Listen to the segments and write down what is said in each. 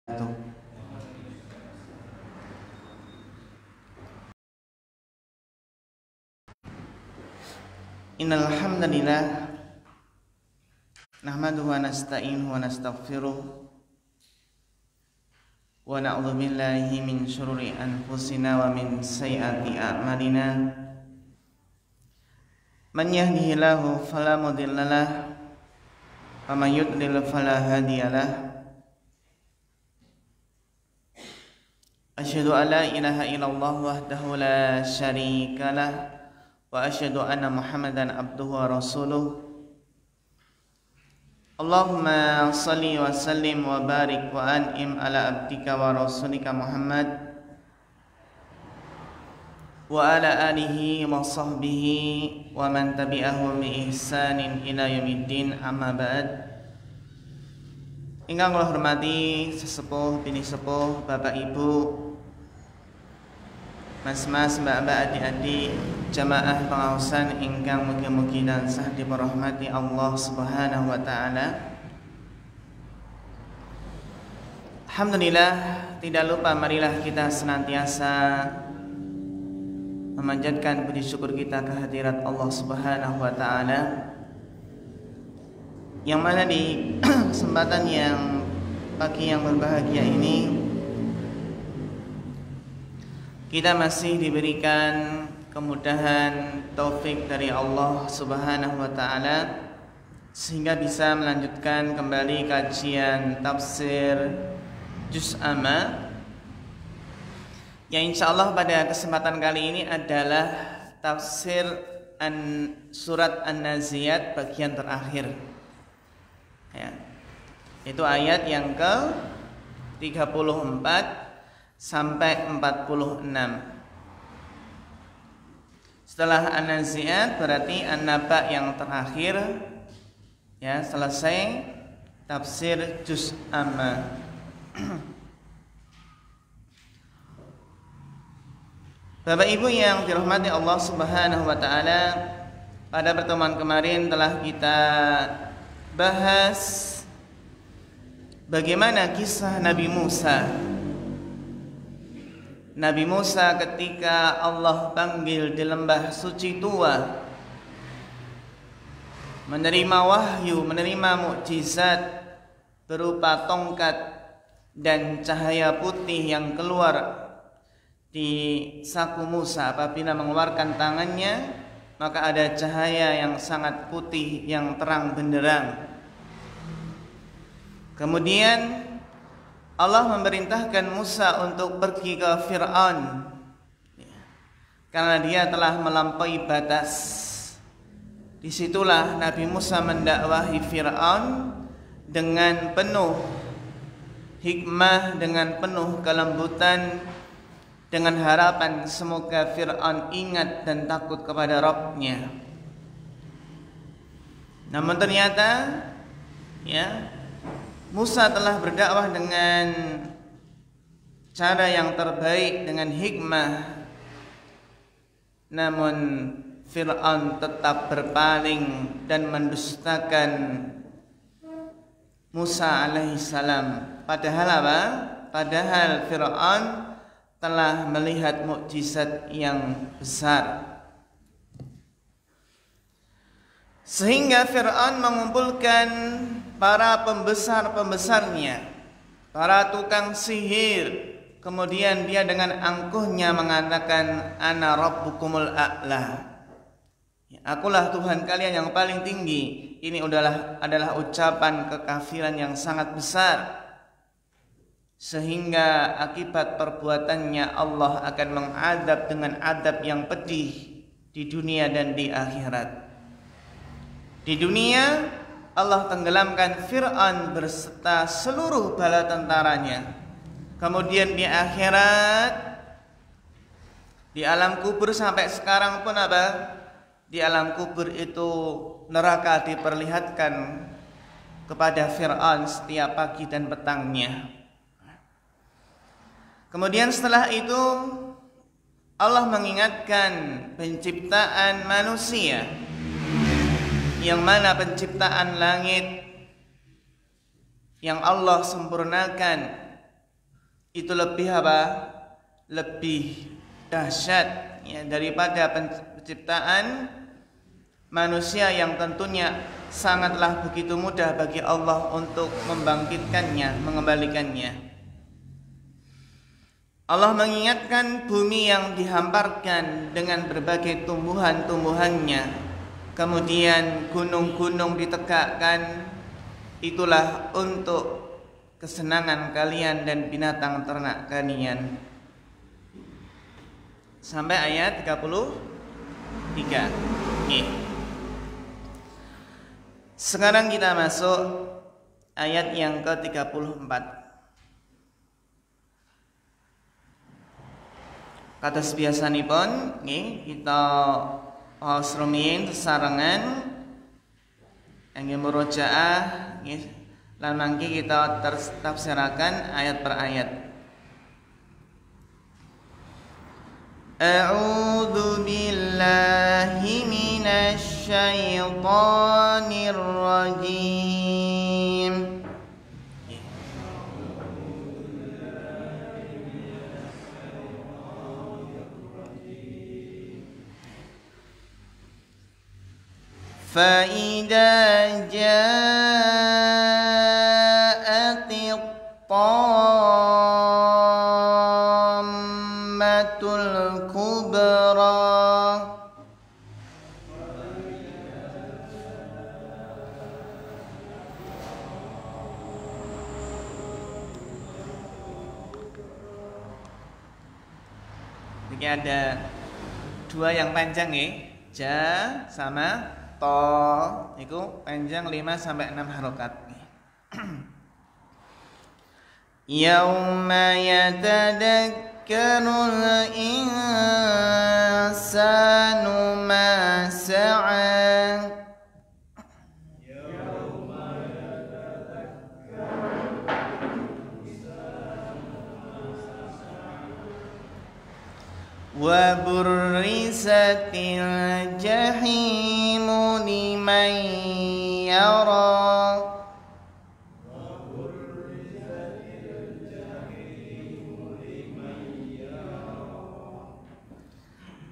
Innal hamdalillah nahmaduhu wa nasta'inuhu wa nastaghfiruh wa na'udzu billahi min syururi anfusina wa min sayyiati a'malina. Man yahdihillahu fala mudhillalah wa man yudlil fala hadiyalah. Asyhadu an la ilaha illallah wahdahu la syarikalah wa asyhadu anna Muhammadan abduhu wa rasuluh. Allahumma salli wa sallim wa barik wa an'im ala abdika wa rasulika Muhammad wa ala alihi wa sahbihi wa man tabi'ahu bi ihsanin ila yaumiddin, amma ba'd. Ingkang kula hormati sesepuh bini sepuh, bapak ibu, mas-mas, mbak-mbak, adik-adik, jamaah pengawasan ingkang mugi-mugi tansah diperahmati Allah Subhanahu wa taala. Alhamdulillah, tidak lupa marilah kita senantiasa memanjatkan puji syukur kita kehadirat Allah Subhanahu wa taala, yang mana di kesempatan yang pagi yang berbahagia ini kita masih diberikan kemudahan taufik dari Allah Subhanahu wa taala sehingga bisa melanjutkan kembali kajian tafsir Juz Amma, yang insyaallah pada kesempatan kali ini adalah tafsir surat An-Naziyat bagian terakhir, ya, itu ayat yang ke 34 sampai 46. Setelah An-Nazi'at berarti An-Naba yang terakhir, ya, selesai tafsir Juz Amma. Bapak Ibu yang dirahmati Allah Subhanahu wa taala, pada pertemuan kemarin telah kita bahas bagaimana kisah Nabi Musa. Nabi Musa ketika Allah panggil di lembah suci tua, menerima wahyu, menerima mukjizat berupa tongkat dan cahaya putih yang keluar di saku Musa. Apabila mengeluarkan tangannya, maka ada cahaya yang sangat putih yang terang benderang. Kemudian Allah memerintahkan Musa untuk pergi ke Fir'aun, karena dia telah melampaui batas. Disitulah Nabi Musa mendakwahi Fir'aun dengan penuh hikmah, dengan penuh kelembutan, dengan harapan semoga Fir'aun ingat dan takut kepada Rabb-Nya. Namun ternyata, ya, Musa telah berdakwah dengan cara yang terbaik, dengan hikmah, namun Fir'aun tetap berpaling dan mendustakan Musa alaihissalam. Padahal apa? Padahal Fir'aun telah melihat mukjizat yang besar, sehingga Fir'aun mengumpulkan para pembesar-pembesarnya, para tukang sihir. Kemudian dia dengan angkuhnya mengatakan, Ana rabbukumul a'la, akulah Tuhan kalian yang paling tinggi. Ini adalah ucapan kekafiran yang sangat besar, sehingga akibat perbuatannya Allah akan mengadab dengan adab yang pedih di dunia dan di akhirat. Di dunia Allah tenggelamkan Fir'aun berserta seluruh bala tentaranya. Kemudian di akhirat, di alam kubur sampai sekarang pun apa? Di alam kubur itu neraka diperlihatkan kepada Fir'aun setiap pagi dan petangnya. Kemudian setelah itu Allah mengingatkan penciptaan manusia, yang mana penciptaan langit yang Allah sempurnakan itu lebih apa? Lebih dahsyat ya daripada penciptaan manusia yang tentunya sangatlah begitu mudah bagi Allah untuk membangkitkannya, mengembalikannya. Allah mengingatkan bumi yang dihamparkan dengan berbagai tumbuhan-tumbuhannya, kemudian gunung-gunung ditegakkan, itulah untuk kesenangan kalian dan binatang ternak kalian. Sampai ayat 33. Sekarang kita masuk ayat yang ke-34. Kados biasanipun nggih kita rumiyin sesarengan kangge murojaah nggih lan mangke kita tafsiraken ayat per ayat. A'udzu billahi minasy syaithanir rajim. فإذا جاءت الطامة الكبرى Jadi ada dua yang panjang nih, ja sama to, itu panjang 5 sampai 6 harokat. Yauma yatadakkarul insanu ma sa'a wa burrisatil jahimu liman yara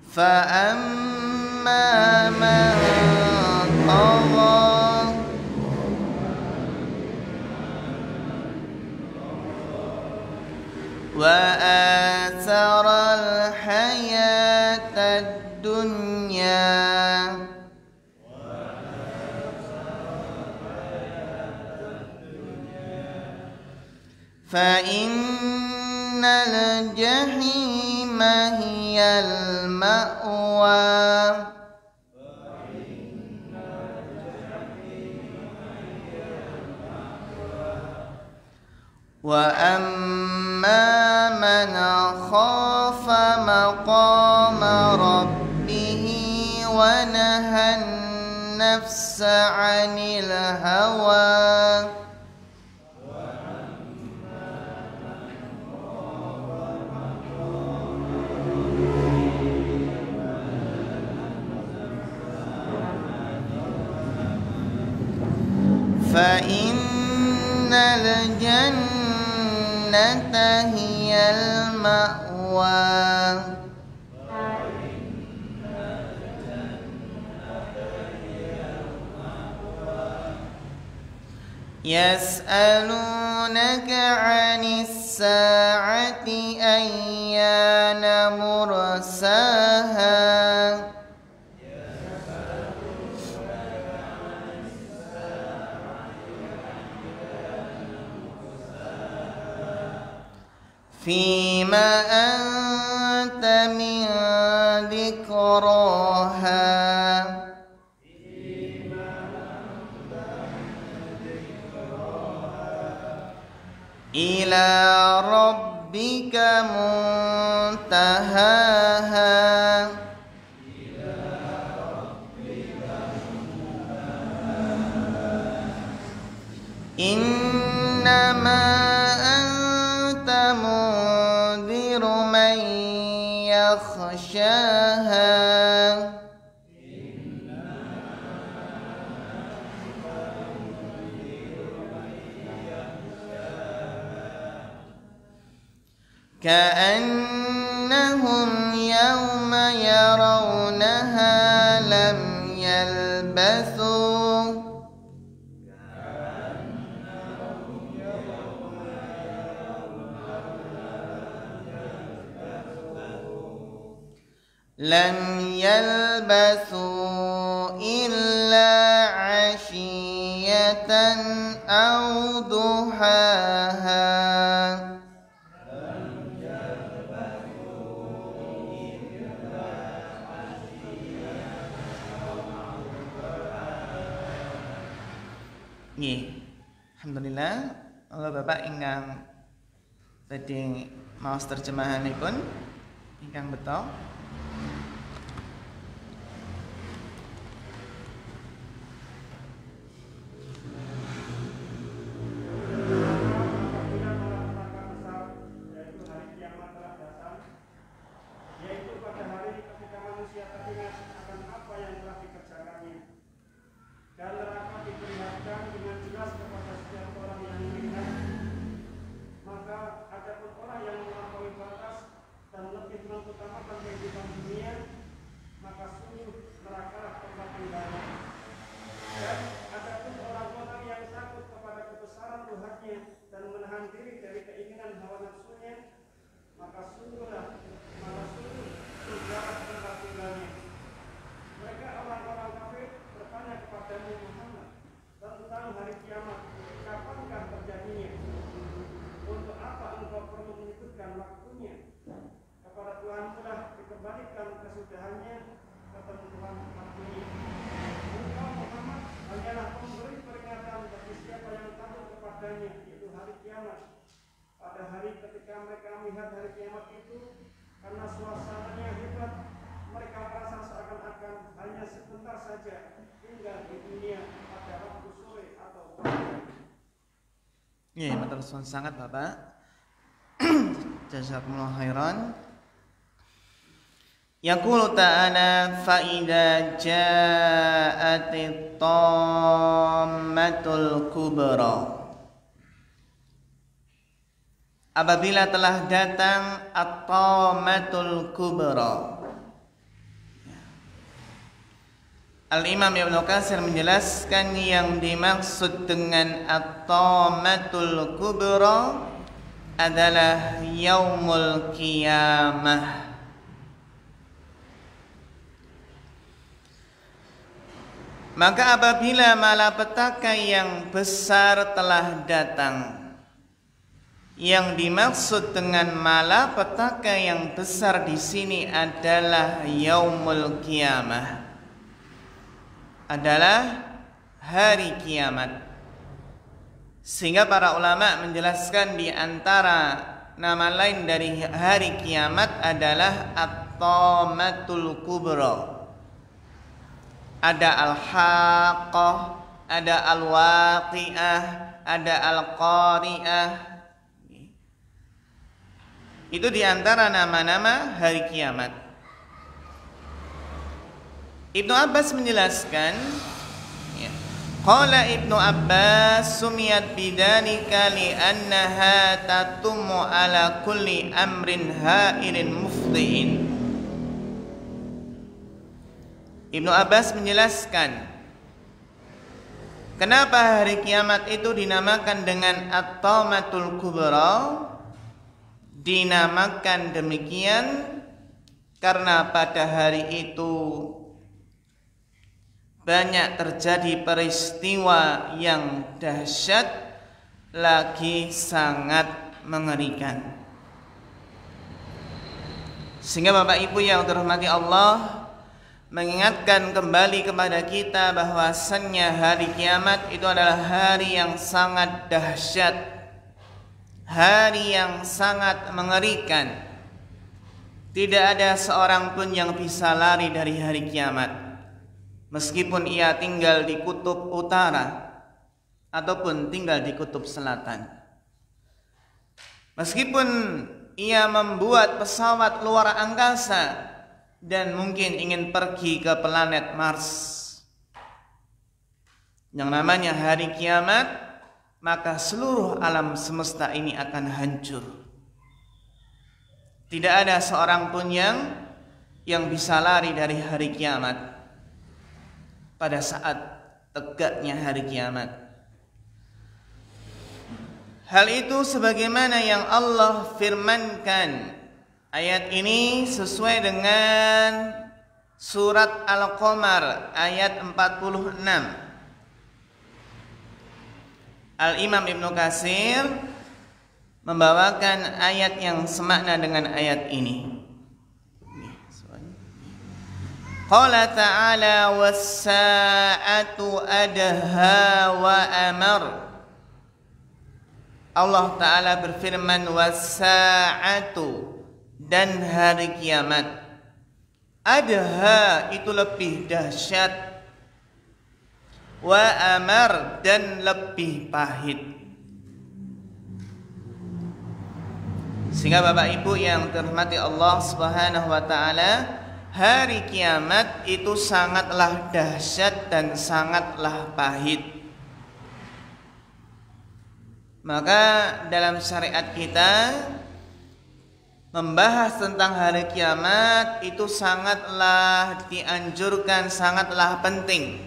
fa amma man tagha wa atharal hayatad dunya fa innal jahima hiyal ma'wa wa amma man khafa maqama rabbih wa nahan nafsa 'anil hawa fa innal jannata hiyal ma'wa yas'alunaka 'anis sa'ati ayyana mursaha fima anta min dzikraha ila rabbika muntahaha innama anta mundhiru man yakhshaha كأنهم يوم يرونها لم يلبثوا إلا عشية أو ضحاها. Alhamdulillah, Allah Bapak ingkang badhe maos terjemahanipun ingkang beto. Matur suwun sangat Bapak. Jazakumullah khairan. Yaqulu ta'ala fa idza ja'atit tammatul kubra. Apabila telah datang at-tammatul kubra. Al-Imam Ibnu Katsir menjelaskan yang dimaksud dengan at-tammatul kubra adalah yaumul qiyamah. Maka apabila malapetaka yang besar telah datang, yang dimaksud dengan malapetaka yang besar di sini adalah yaumul qiyamah, adalah hari kiamat. Sehingga para ulama menjelaskan di antara nama lain dari hari kiamat adalah at-tammatul kubra. Ada al-haqqah, ada al-waqi'ah, ada al-qari'ah. Itu di antara nama-nama hari kiamat. Ibnu Abbas menjelaskan, qala Ibnu Abbas sumiyat bidzalika li'annaha tatummu ala kulli amrin ha'irin mufdiin. Ibnu Abbas menjelaskan kenapa hari kiamat itu dinamakan dengan at-tammatul kubra. Dinamakan demikian karena pada hari itu banyak terjadi peristiwa yang dahsyat lagi sangat mengerikan. Sehingga Bapak Ibu yang dirahmati Allah, mengingatkan kembali kepada kita bahwasannya hari kiamat itu adalah hari yang sangat dahsyat, hari yang sangat mengerikan. Tidak ada seorang pun yang bisa lari dari hari kiamat, meskipun ia tinggal di kutub utara ataupun tinggal di kutub selatan. Meskipun ia membuat pesawat luar angkasa dan mungkin ingin pergi ke planet Mars, yang namanya hari kiamat, maka seluruh alam semesta ini akan hancur. Tidak ada seorang pun yang bisa lari dari hari kiamat pada saat tegaknya hari kiamat. Hal itu sebagaimana yang Allah firmankan. Ayat ini sesuai dengan surat Al-Qamar ayat 46. Al-Imam Ibnu Katsir membawakan ayat yang semakna dengan ayat ini. Qala ta'ala was-sa'atu adha wa amar. Allah Ta'ala berfirman was-sa'atu, dan hari kiamat, adha itu lebih dahsyat, wa amar dan lebih pahit. Sehingga Bapak Ibu yang dirahmati Allah Subhanahu wa taala, hari kiamat itu sangatlah dahsyat dan sangatlah pahit. Maka dalam syariat kita membahas tentang hari kiamat itu sangatlah dianjurkan, sangatlah penting.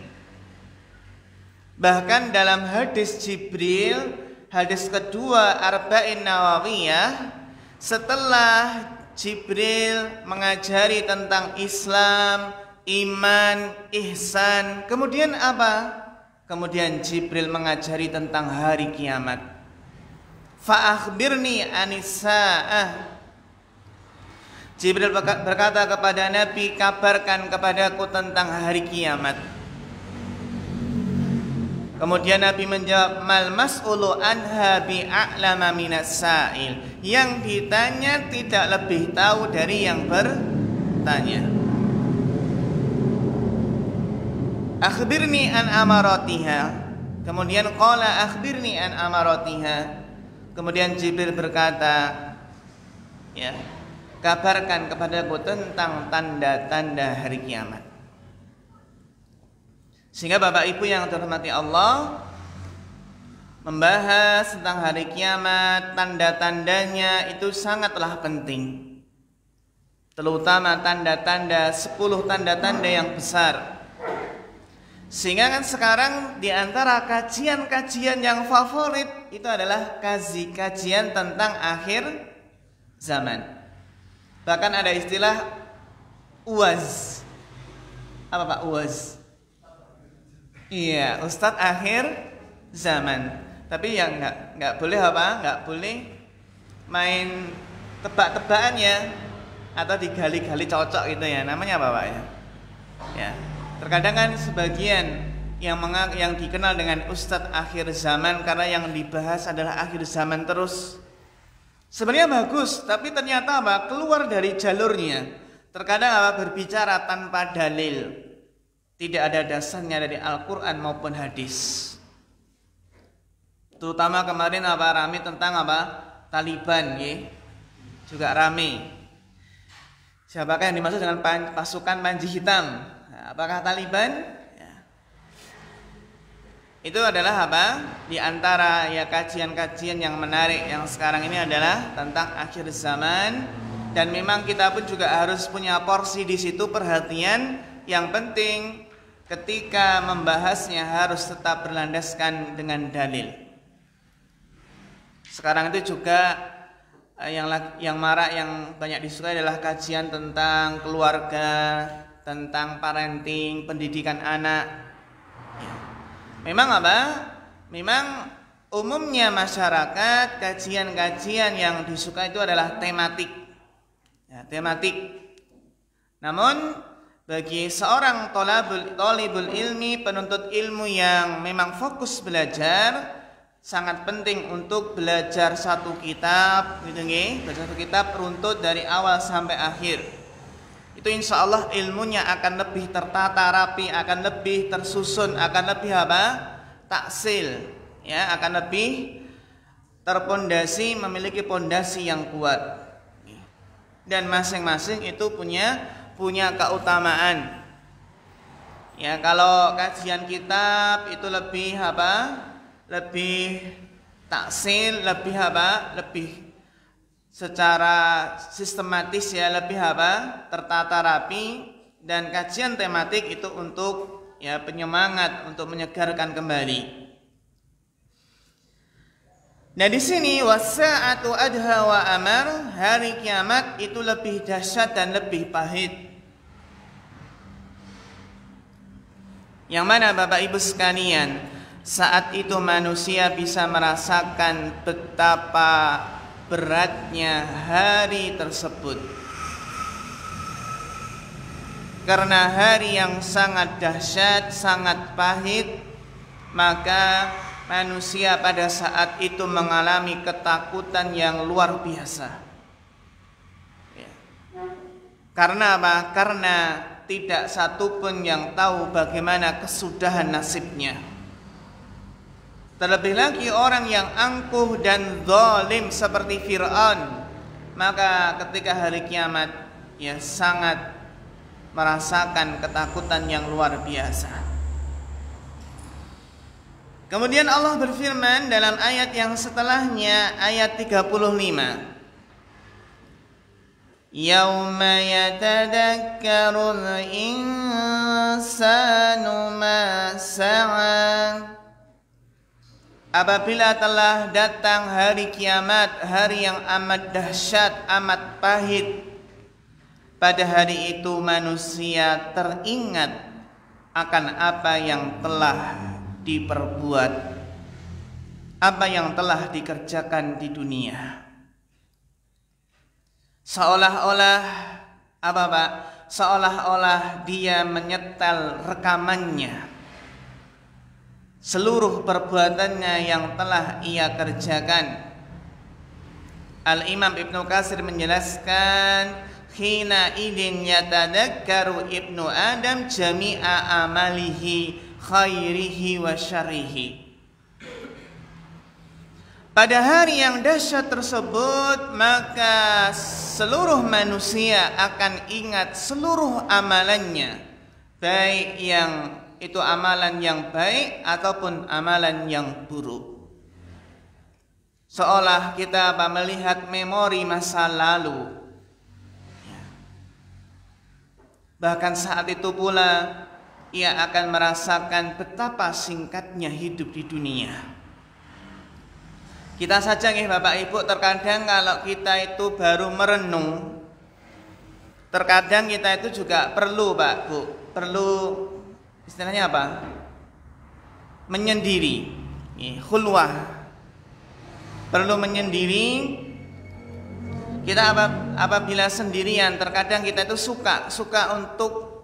Bahkan dalam hadis Jibril, hadis kedua Arba'in Nawawiyah, setelah Jibril mengajari tentang Islam, iman, ihsan, kemudian apa? Kemudian Jibril mengajari tentang hari kiamat. Fa akhbirni anis-sa'ah. Jibril berkata kepada Nabi, kabarkan kepadaku tentang hari kiamat. Kemudian Nabi menjawab, mal mas'ulu anha bi'a'lama minas sa'il. Yang ditanya tidak lebih tahu dari yang bertanya. Akhbirni an amaratiha. Kemudian qala akhbirni an amaratiha. Kemudian Jibril berkata, ya, kabarkan kepadaku tentang tanda-tanda hari kiamat. Sehingga Bapak Ibu yang dirahmati Allah, membahas tentang hari kiamat, tanda-tandanya itu sangatlah penting. Terutama tanda-tanda, 10 tanda-tanda yang besar. Sehingga kan sekarang di antara kajian-kajian yang favorit itu adalah kajian tentang akhir zaman. Bahkan ada istilah UAZ. Apa Pak UAZ? Iya, Ustadz akhir zaman. Tapi yang nggak boleh apa? Nggak boleh main tebak-tebakan ya, atau digali-gali cocok gitu ya. Namanya apa Pak ya? Ya. Terkadang kan sebagian yang dikenal dengan Ustadz akhir zaman karena yang dibahas adalah akhir zaman terus. Sebenarnya bagus, tapi ternyata apa? Keluar dari jalurnya. Terkadang apa? Berbicara tanpa dalil. Tidak ada dasarnya dari Al-Quran maupun hadis. Terutama kemarin apa? Rame tentang apa? Taliban ya. Juga rame. Siapakah yang dimaksud dengan pasukan panji hitam? Nah, apakah Taliban? Ya. Itu adalah apa? Di antara ya kajian-kajian yang menarik yang sekarang ini adalah tentang akhir zaman, dan memang kita pun juga harus punya porsi di situ perhatian yang penting ketika membahasnya harus tetap berlandaskan dengan dalil. Sekarang itu juga yang marak, yang banyak disukai adalah kajian tentang keluarga, tentang parenting, pendidikan anak. Memang apa? Memang umumnya masyarakat kajian-kajian yang disukai itu adalah tematik. Ya, tematik. Namun bagi seorang thalibul ilmi, penuntut ilmu yang memang fokus belajar, sangat penting untuk belajar satu kitab, gitu nggih, belajar satu kitab runtut dari awal sampai akhir. Itu insya Allah ilmunya akan lebih tertata rapi, akan lebih tersusun, akan lebih apa? Taksil, ya, akan lebih terpondasi, memiliki pondasi yang kuat. Dan masing-masing itu punya keutamaan. Ya, kalau kajian kitab itu lebih apa? Lebih taksil, lebih apa? Lebih secara sistematis ya, lebih tertata rapi, dan kajian tematik itu untuk penyemangat, untuk menyegarkan kembali. Nah di sini wasa'atu adha wa amar, hari kiamat itu lebih dahsyat dan lebih pahit. Yang mana Bapak Ibu sekalian, saat itu manusia bisa merasakan betapa beratnya hari tersebut. Karena hari yang sangat dahsyat, sangat pahit, maka manusia pada saat itu mengalami ketakutan yang luar biasa. Karena apa? Karena tidak satupun yang tahu bagaimana kesudahan nasibnya. Terlebih lagi orang yang angkuh dan zalim seperti Fir'aun, maka ketika hari kiamat sangat merasakan ketakutan yang luar biasa. Kemudian Allah berfirman dalam ayat yang setelahnya, ayat 35. Yauma yatadakkarul insanu ma sa'a. Apabila telah datang hari kiamat, hari yang amat dahsyat, amat pahit, pada hari itu manusia teringat akan apa yang telah diperbuat, apa yang telah dikerjakan di dunia. Seolah-olah apa Pak? Seolah-olah dia menyetel rekamannya, seluruh perbuatannya yang telah ia kerjakan. Al-Imam Ibnu Katsir menjelaskan, khina idin yatadakkaru ibnu Adam jami'a amalihi khairihi wa syarrihi. Pada hari yang dahsyat tersebut, maka seluruh manusia akan ingat seluruh amalannya, baik yang itu amalan yang baik ataupun amalan yang buruk. Seolah kita melihat memori masa lalu. Bahkan saat itu pula ia akan merasakan betapa singkatnya hidup di dunia. Kita saja nih Bapak Ibu, terkadang kalau kita itu baru merenung, terkadang kita itu juga perlu Pak Bu, perlu istilahnya apa? Menyendiri, khulwah. Perlu menyendiri. Kita apabila sendirian, terkadang kita itu suka untuk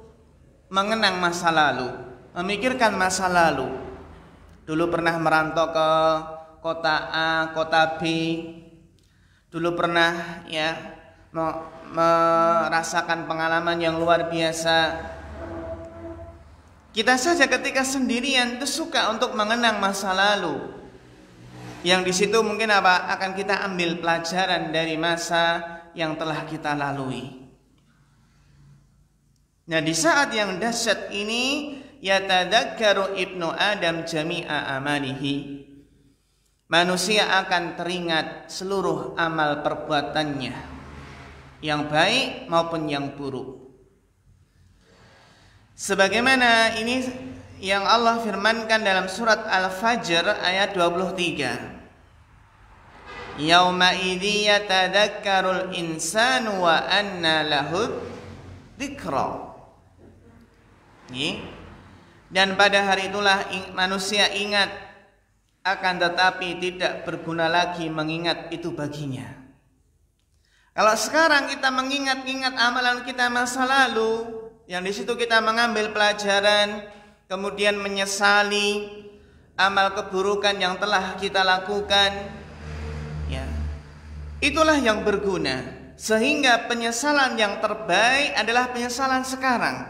mengenang masa lalu, memikirkan masa lalu. Dulu pernah merantau ke kota A, kota B. Dulu pernah merasakan pengalaman yang luar biasa. Kita saja ketika sendirian itu suka untuk mengenang masa lalu. Yang di situ mungkin akan kita ambil pelajaran dari masa yang telah kita lalui. Nah di saat yang dahsyat ini, yatadakkaru ibnu Adam jami'a amalihi, manusia akan teringat seluruh amal perbuatannya, yang baik maupun yang buruk. Sebagaimana ini yang Allah firmankan dalam surat Al-Fajr ayat 23. Yauma idzi yatadakkarul insanu wa anna lahu dzikra. Dan pada hari itulah manusia ingat, akan tetapi tidak berguna lagi mengingat itu baginya. Kalau sekarang kita mengingat-ingat amalan kita masa lalu, yang di situ kita mengambil pelajaran, kemudian menyesali amal keburukan yang telah kita lakukan, itulah yang berguna. Sehingga penyesalan yang terbaik adalah penyesalan sekarang.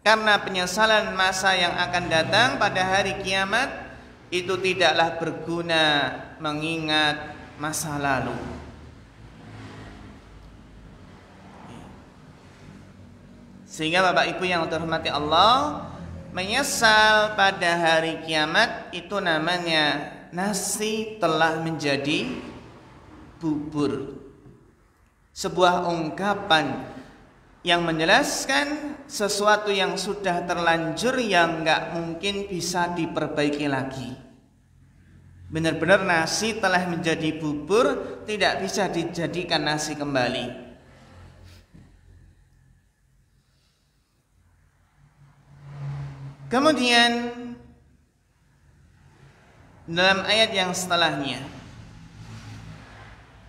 Karena penyesalan masa yang akan datang pada hari kiamat itu tidaklah berguna mengingat masa lalu. Sehingga Bapak Ibu yang terhormati Allah, menyesal pada hari kiamat itu namanya nasi telah menjadi bubur. sebuah ungkapan yang menjelaskan sesuatu yang sudah terlanjur yang nggak mungkin bisa diperbaiki lagi. Benar-benar nasi telah menjadi bubur, tidak bisa dijadikan nasi kembali. Kemudian dalam ayat yang setelahnya,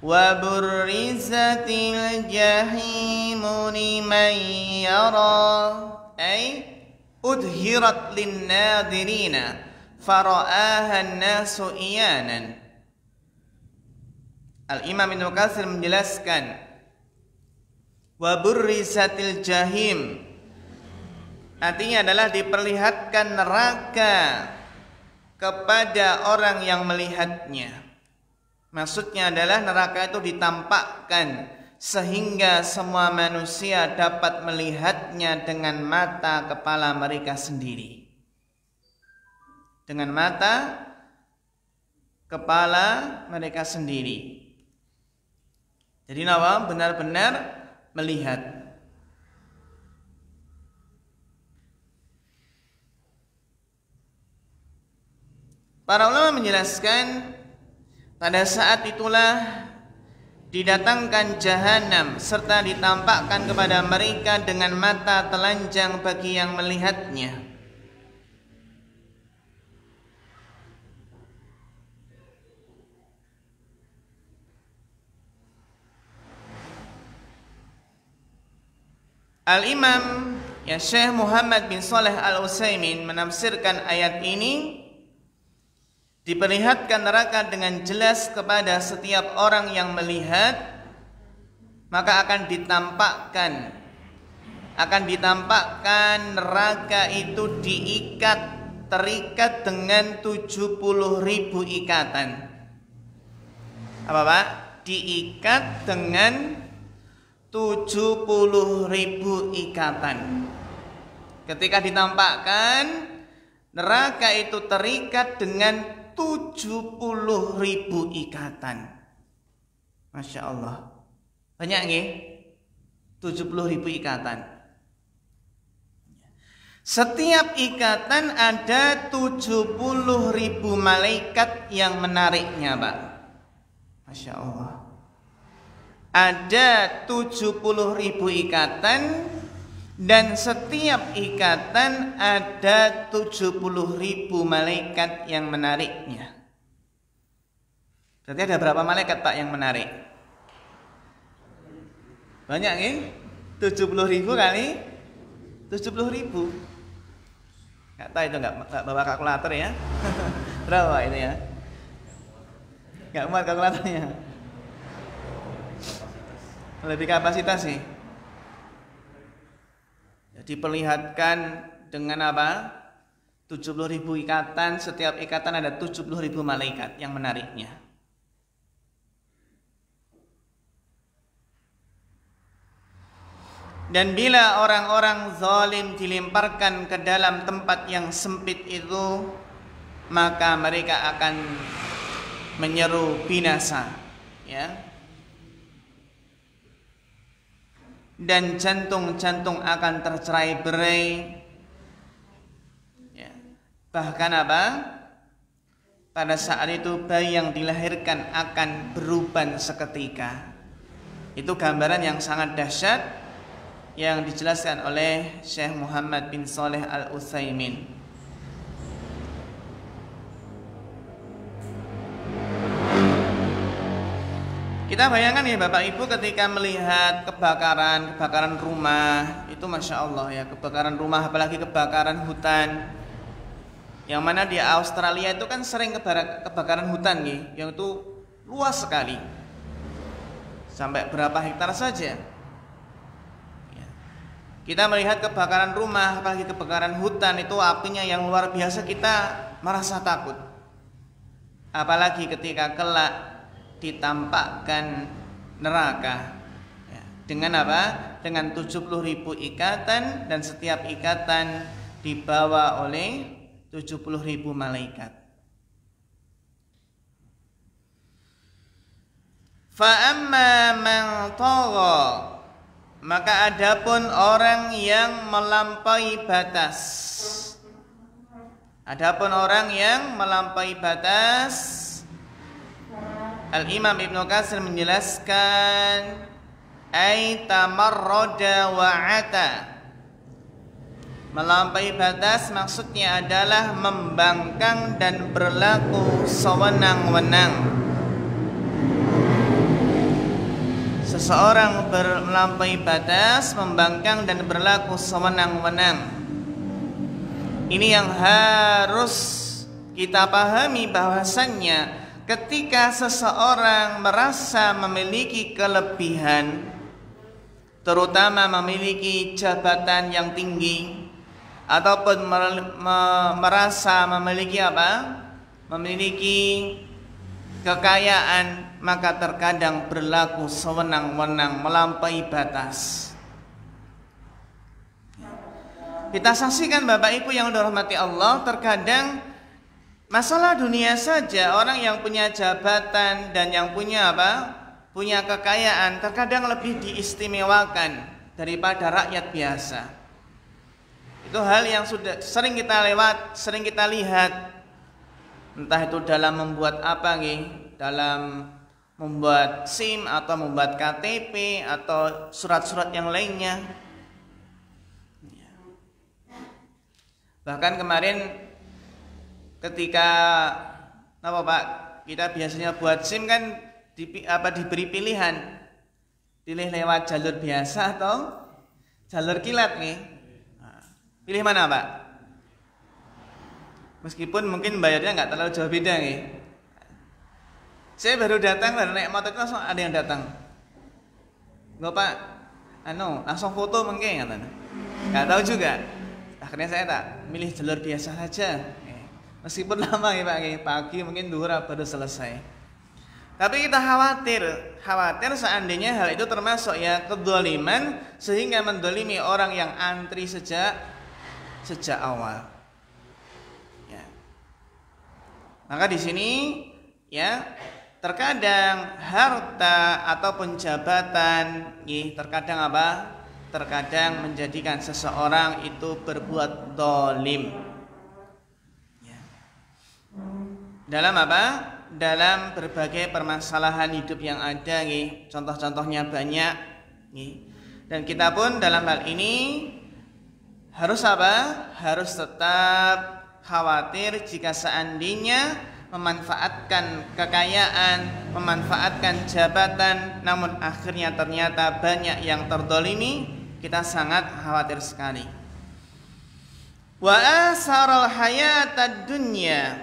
wa burrizatil jahimu liman yara, ay udhirat linnadirina fara'aha an-nasu iyanan. Al-Imam Ibnu Katsir menjelaskan, wa burrizatil jahim artinya adalah diperlihatkan neraka kepada orang yang melihatnya. Maksudnya adalah neraka itu ditampakkan sehingga semua manusia dapat melihatnya dengan mata kepala mereka sendiri. Dengan mata kepala mereka sendiri. Jadi nawa benar-benar melihat. Para ulama menjelaskan, pada saat itulah didatangkan jahanam serta ditampakkan kepada mereka dengan mata telanjang bagi yang melihatnya. Al-Imam Syekh Muhammad bin Shalih Al-Utsaimin menafsirkan ayat ini, diperlihatkan neraka dengan jelas kepada setiap orang yang melihat, maka akan ditampakkan neraka itu terikat dengan 70.000 ikatan. Apa Pak? Diikat dengan 70.000 ikatan. Ketika ditampakkan, neraka itu terikat dengan 70.000 ikatan. Masya Allah. Banyak nggih? 70.000 ikatan. Setiap ikatan ada 70.000 malaikat yang menariknya, Pak. Masya Allah. Ada 70.000 ikatan, dan setiap ikatan ada 70.000 malaikat yang menariknya. Berarti ada berapa malaikat Pak yang menarik? Banyak nih? 70.000 kali 70.000. Nggak tahu itu, nggak bawa kalkulator ya? Berapa itu ya? Nggak muat kalkulatornya. Lebih kapasitas sih. Diperlihatkan dengan apa? 70.000 ikatan, setiap ikatan ada 70.000 malaikat yang menariknya. Dan bila orang-orang zalim dilemparkan ke dalam tempat yang sempit itu, maka mereka akan menyeru binasa, ya. Dan jantung-jantung akan tercerai-berai, ya. Bahkan apa? Pada saat itu bayi yang dilahirkan akan beruban seketika. Itu gambaran yang sangat dahsyat yang dijelaskan oleh Syekh Muhammad bin Shalih Al-Utsaimin. Kita bayangkan ya Bapak Ibu, ketika melihat kebakaran rumah, itu Masya Allah ya, kebakaran rumah, apalagi kebakaran hutan. Yang mana di Australia itu kan sering kebakaran hutan nih, yang itu luas sekali, sampai berapa hektar saja. Kita melihat kebakaran rumah, apalagi kebakaran hutan, itu apinya yang luar biasa, kita merasa takut. Apalagi ketika kelak ditampakkan neraka, ya. Dengan apa? Dengan 70.000 ikatan, dan setiap ikatan dibawa oleh 70.000 malaikat. Fa amma man tagha, maka adapun orang yang melampaui batas. Adapun orang yang melampaui batas, Al-Imam Ibnu Katsir menjelaskan ay tamarrada wa ata. Melampaui batas maksudnya adalah membangkang dan berlaku sewenang-wenang. Seseorang melampaui batas, membangkang dan berlaku sewenang-wenang. Ini yang harus kita pahami, bahwasannya ketika seseorang merasa memiliki kelebihan, terutama memiliki jabatan yang tinggi, ataupun merasa memiliki memiliki kekayaan, maka terkadang berlaku sewenang-wenang, melampaui batas. Kita saksikan Bapak Ibu yang dirahmati Allah, terkadang masalah dunia saja, orang yang punya jabatan dan yang punya punya kekayaan terkadang lebih diistimewakan daripada rakyat biasa. Itu hal yang sudah sering kita sering kita lihat, entah itu dalam membuat dalam membuat SIM atau membuat KTP atau surat-surat yang lainnya. Bahkan kemarin ketika kita biasanya buat SIM kan diberi pilihan, pilih lewat jalur biasa atau jalur kilat nih. Pilih mana Pak? Meskipun mungkin bayarnya nggak terlalu jauh beda nih. Saya baru naik motor itu langsung ada yang datang. Nggak Pak, langsung foto mungkin katanya. Nggak tahu juga. Akhirnya saya tak milih jalur biasa saja. Meskipun lama ya Pak, pagi mungkin duhur baru selesai. Tapi kita khawatir seandainya hal itu termasuk kedzaliman sehingga mendolimi orang yang antri sejak awal. Ya. Maka di sini terkadang harta ataupun jabatan terkadang terkadang menjadikan seseorang itu berbuat zalim. Dalam dalam berbagai permasalahan hidup yang ada, contoh-contohnya banyak. Dan kita pun dalam hal ini harus harus tetap khawatir jika seandainya memanfaatkan kekayaan, memanfaatkan jabatan, namun akhirnya ternyata banyak yang terdolimi. Kita sangat khawatir sekali. Wa asaral hayatad dunya.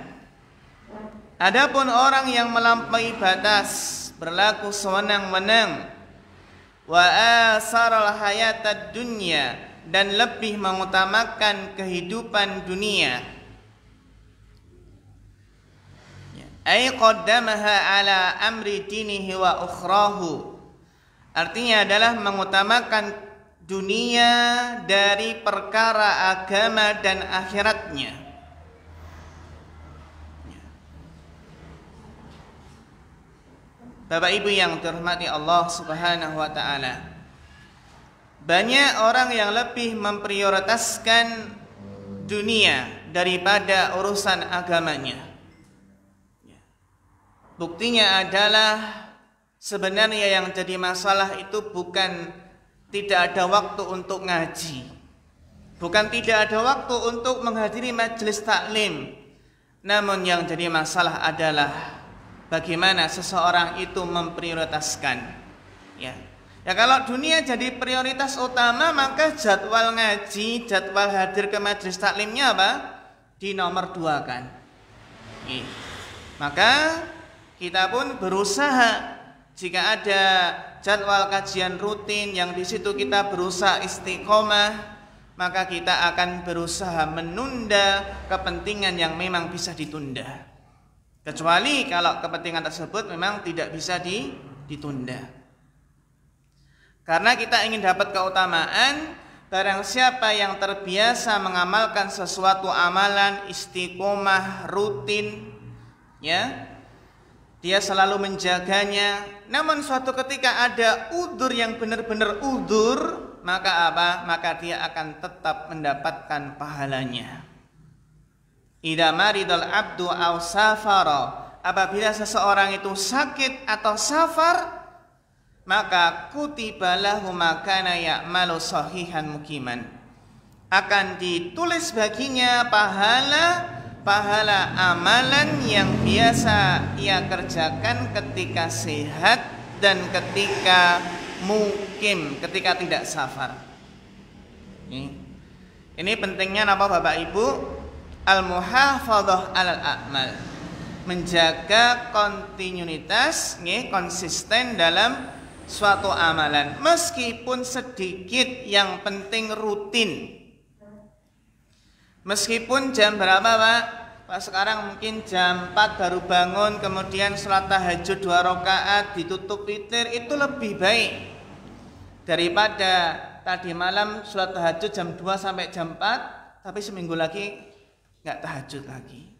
Adapun orang yang melampaui batas, berlaku sewenang-wenang, wa asaral hayatad dunya, dan lebih mengutamakan kehidupan dunia. Ay qaddamaha ala amri dinihi wa ukhrahu. Artinya adalah mengutamakan dunia dari perkara agama dan akhiratnya. Bapak Ibu yang dirahmati Allah Subhanahu wa taala, banyak orang yang lebih memprioritaskan dunia daripada urusan agamanya. Buktinya adalah sebenarnya yang jadi masalah itu bukan tidak ada waktu untuk ngaji, bukan tidak ada waktu untuk menghadiri majelis taklim, namun yang jadi masalah adalah bagaimana seseorang itu memprioritaskan. Ya kalau dunia jadi prioritas utama, maka jadwal ngaji, jadwal hadir ke majelis taklimnya dinomorduakan. Maka kita pun berusaha, jika ada jadwal kajian rutin yang di situ kita berusaha istiqomah, maka kita akan berusaha menunda kepentingan yang memang bisa ditunda. Kecuali kalau kepentingan tersebut memang tidak bisa ditunda. Karena kita ingin dapat keutamaan, barang siapa yang terbiasa mengamalkan sesuatu amalan istiqomah rutin, dia selalu menjaganya. Namun suatu ketika ada udzur yang benar-benar udzur, maka apa? Maka dia akan tetap mendapatkan pahalanya. Idza maridal abdu aw safara, apabila seseorang itu sakit atau safar, maka kutiba lahu ma kana ya'malu sahihan mukiman, akan ditulis baginya pahala amalan yang biasa ia kerjakan ketika sehat dan ketika mukim, ketika tidak safar. Ini pentingnya apa Bapak Ibu? Al-muhafadzah alal a'mal, menjaga kontinuitas, konsisten dalam suatu amalan, meskipun sedikit, yang penting rutin. Meskipun jam berapa Pak? Pak sekarang mungkin jam 4 baru bangun, kemudian sholat tahajud 2 rakaat, ditutup witir, itu lebih baik daripada tadi malam sholat tahajud jam 2 sampai jam 4, tapi seminggu lagi nggak tahajud lagi.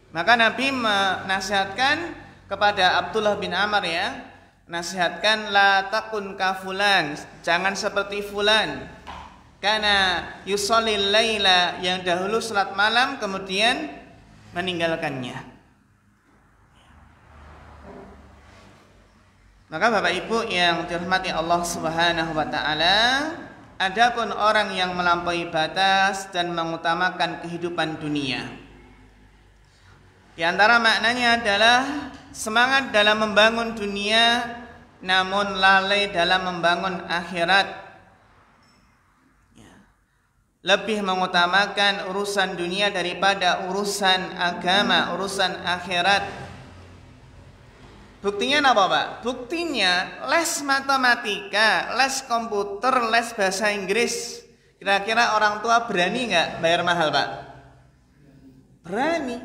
Maka Nabi menasihatkan kepada Abdullah bin Amr, ya, nasihatkan la takun ka fulan, jangan seperti fulan, karena yusallil laila, yang dahulu salat malam kemudian meninggalkannya. Maka Bapak Ibu yang dirahmati Allah Subhanahu wa taala, adapun orang yang melampaui batas dan mengutamakan kehidupan dunia, di antara maknanya adalah semangat dalam membangun dunia namun lalai dalam membangun akhirat, lebih mengutamakan urusan dunia daripada urusan agama, urusan akhirat. Buktinya apa Pak? Buktinya les matematika, les komputer, les bahasa Inggris. Kira-kira orang tua berani nggak bayar mahal Pak? Berani.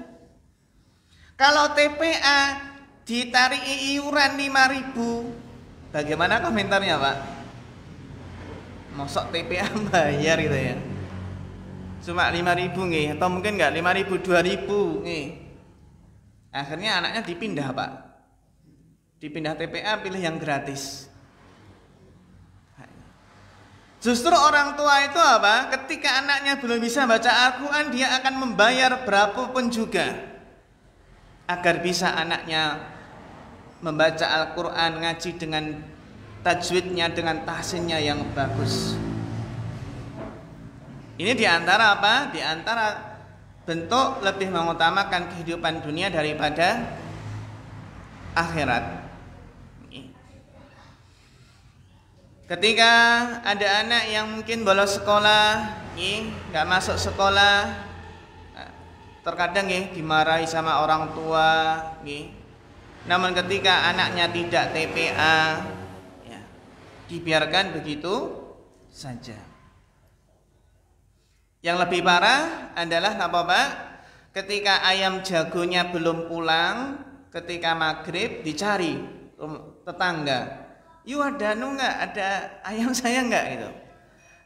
Kalau TPA ditarik iuran 5.000, bagaimana komentarnya Pak? Mosok TPA bayar gitu ya? Cuma 5.000 nih, atau mungkin enggak 5.000, 2.000 nih. Akhirnya anaknya dipindah Pak. Dipindah TPA, pilih yang gratis. Justru orang tua itu apa? Ketika anaknya belum bisa baca Al-Quran, dia akan membayar berapapun juga agar bisa anaknya membaca Al-Quran, ngaji dengan tajwidnya, dengan tahsinnya yang bagus. Ini diantara apa? Diantara bentuk lebih mengutamakan kehidupan dunia daripada akhirat. Ketika ada anak yang mungkin bolos sekolah, nggak masuk sekolah, terkadang dimarahi sama orang tua. Namun ketika anaknya tidak TPA, dibiarkan begitu saja. Yang lebih parah adalah apa Pak? Ketika ayam jagonya belum pulang, ketika maghrib dicari tetangga, "Yu ada nggak? Ada ayam saya nggak?" gitu.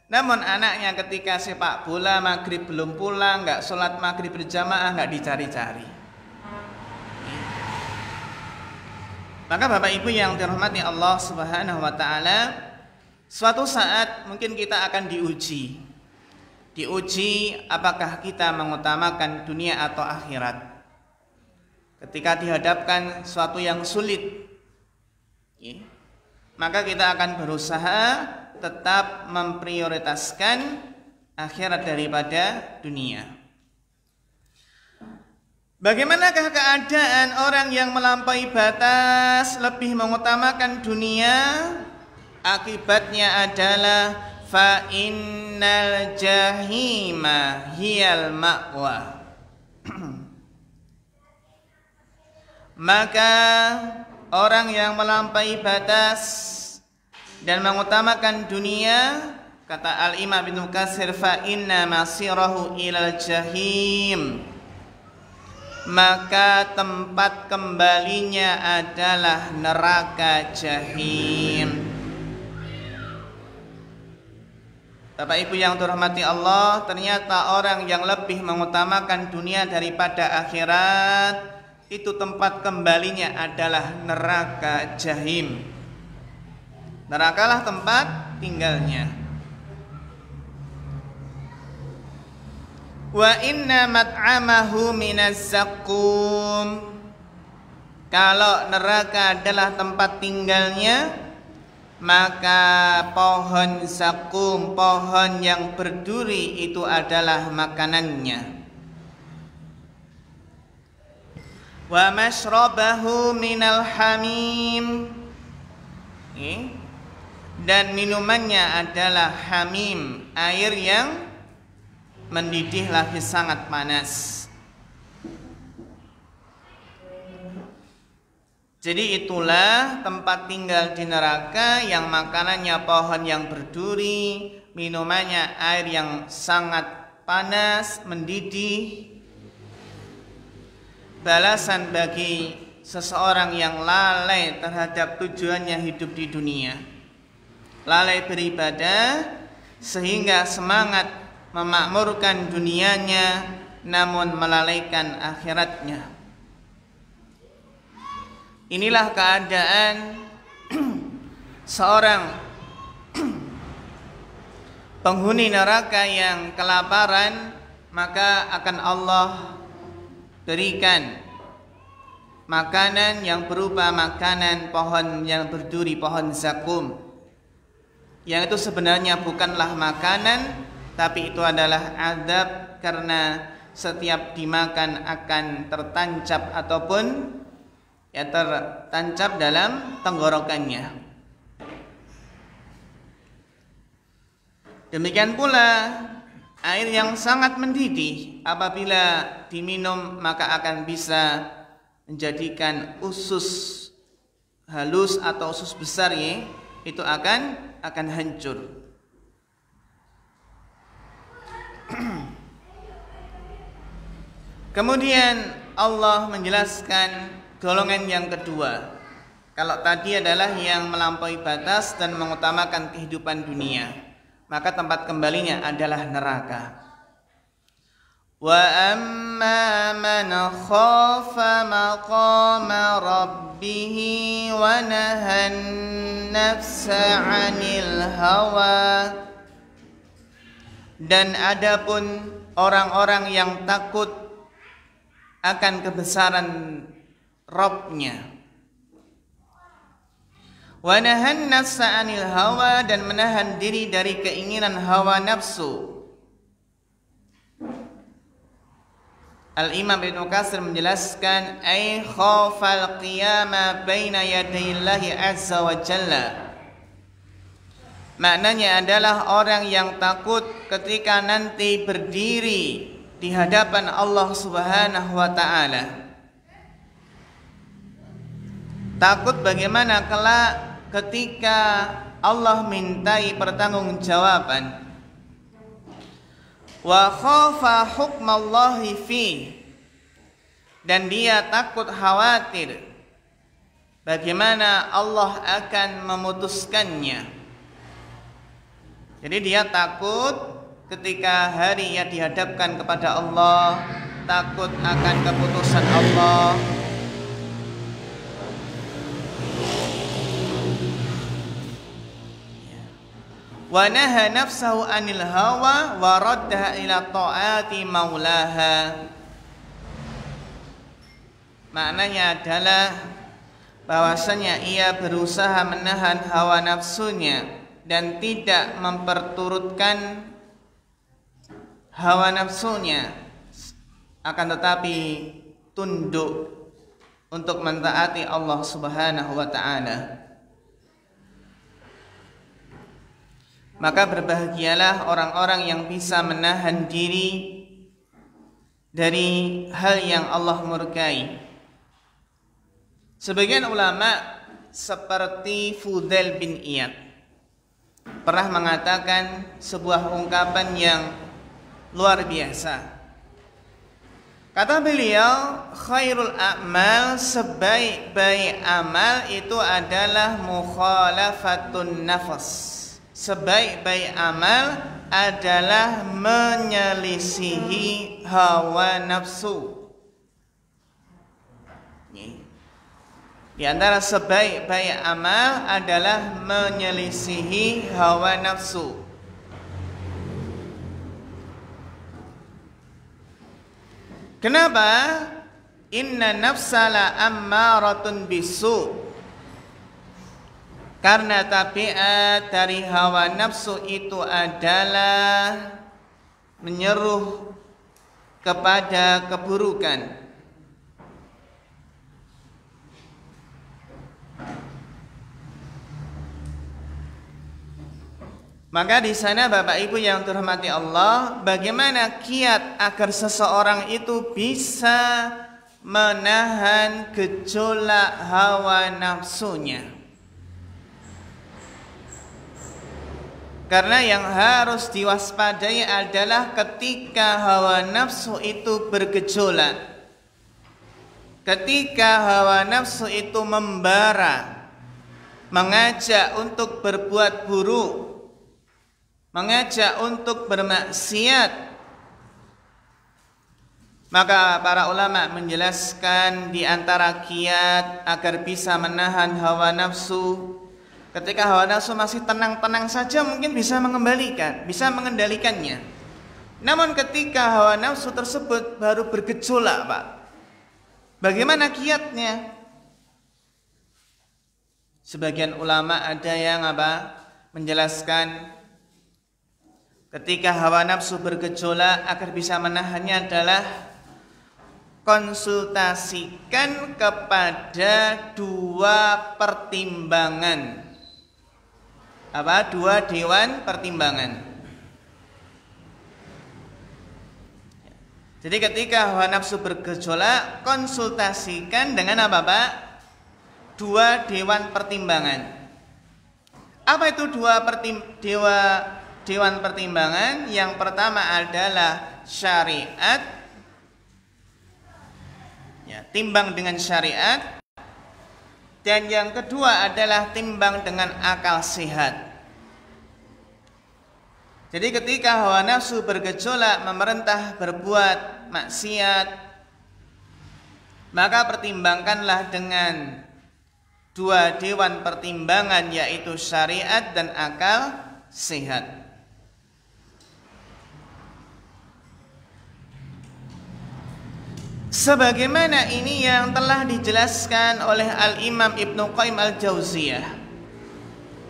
Namun anaknya ketika sepak bola maghrib belum pulang, nggak sholat maghrib berjamaah, nggak dicari-cari. Maka Bapak Ibu yang dirahmati Allah Subhanahu wa taala, suatu saat mungkin kita akan diuji apakah kita mengutamakan dunia atau akhirat. Ketika dihadapkan suatu yang sulit, maka kita akan berusaha tetap memprioritaskan akhirat daripada dunia. Bagaimanakah keadaan orang yang melampaui batas, lebih mengutamakan dunia? Akibatnya adalah fa innal jahima hiyal ma'wa. Maka orang yang melampaui batas dan mengutamakan dunia, kata Al-Imam Ibnu Katsir, fa inna masirahu ilal jahim, maka tempat kembalinya adalah neraka jahim. Bapak Ibu yang dirahmati Allah, ternyata orang yang lebih mengutamakan dunia daripada akhirat, itu tempat kembalinya adalah neraka jahim. Nerakalah tempat tinggalnya. Wa inna mat'amahu minaz zaqqum. Kalau neraka adalah tempat tinggalnya, maka pohon zakum, pohon yang berduri itu adalah makanannya. Wa mashrabahu minal hamim. Dan minumannya adalah hamim, air yang mendidih lagi sangat panas. Jadi itulah tempat tinggal di neraka, yang makanannya pohon yang berduri, minumannya air yang sangat panas, mendidih. Balasan bagi seseorang yang lalai terhadap tujuannya hidup di dunia, lalai beribadah sehingga semangat memakmurkan dunianya namun melalaikan akhiratnya. Inilah keadaan seorang penghuni neraka yang kelaparan, maka akan Allah berikan makanan yang berupa makanan pohon yang berduri, pohon zakum, yang itu sebenarnya bukanlah makanan, tapi itu adalah azab, karena setiap dimakan akan tertancap ataupun tertancap dalam tenggorokannya. Demikian pula air yang sangat mendidih, apabila diminum maka akan bisa menjadikan usus halus atau usus besar itu akan hancur. Kemudian Allah menjelaskan golongan yang kedua. Kalau tadi adalah yang melampaui batas dan mengutamakan kehidupan dunia, maka tempat kembalinya adalah neraka. Wa amma man khafa maqama rabbih wa nahan nafsa 'anil hawa. Dan adapun orang-orang yang takut akan kebesaran Rabbnya, wa nahan nafsa 'anil hawa, dan menahan diri dari keinginan hawa nafsu. Al-Imam Ibnu Katsir menjelaskan, ay khafal qiyama baina yadayillahi azza wa jalla. Maknanya adalah orang yang takut ketika nanti berdiri di hadapan Allah Subhanahu wa taala. Takut bagaimana kelak ketika Allah mintai pertanggungjawaban. Wa khafa hukmallahi fi, dan dia takut, khawatir bagaimana Allah akan memutuskannya. Jadi dia takut ketika hari ia dihadapkan kepada Allah, takut akan keputusan Allah. Wa naha nafsahu 'anil hawa wa raddaha ila ta'ati maulaha. Maknanya adalah bahwasanya ia berusaha menahan hawa nafsunya dan tidak memperturutkan hawa nafsunya, akan tetapi tunduk untuk mentaati Allah Subhanahu wa taala. Maka berbahagialah orang-orang yang bisa menahan diri dari hal yang Allah murkai. Sebagian ulama seperti Fudail bin Iyad pernah mengatakan sebuah ungkapan yang luar biasa. Kata beliau, khairul a'mal, sebaik-baik amal itu adalah mukhalafatun nafas. Sebaik-baik amal adalah menyelisihi hawa nafsu. Di antara sebaik-baik amal adalah menyelisihi hawa nafsu. Kenapa? Inna nafsala ammaratun bisu. Karena tabiat dari hawa nafsu itu adalah menyeruh kepada keburukan. Maka di sana Bapak Ibu yang terhormati Allah, bagaimana kiat agar seseorang itu bisa menahan gejolak hawa nafsunya? Karena yang harus diwaspadai adalah ketika hawa nafsu itu bergejolak, ketika hawa nafsu itu membara, mengajak untuk berbuat buruk, mengajak untuk bermaksiat, maka para ulama menjelaskan di antara kiat agar bisa menahan hawa nafsu. Ketika hawa nafsu masih tenang-tenang saja mungkin bisa mengembalikan, bisa mengendalikannya. Namun ketika hawa nafsu tersebut baru bergejolak, Pak, bagaimana kiatnya? Sebagian ulama ada yang menjelaskan ketika hawa nafsu bergejolak agar bisa menahannya adalah konsultasikan kepada dua pertimbangan. Dua dewan pertimbangan. Jadi ketika hawa nafsu bergejolak, konsultasikan dengan dua dewan pertimbangan. Apa itu dewan pertimbangan? Yang pertama adalah syariat, timbang dengan syariat. Dan yang kedua adalah timbang dengan akal sehat. Jadi ketika hawa nafsu bergejolak memerintah berbuat maksiat, maka pertimbangkanlah dengan dua dewan pertimbangan, yaitu syariat dan akal sehat. Sebagaimana ini yang telah dijelaskan oleh Al-Imam Ibnu Qayyim Al-Jauziyah,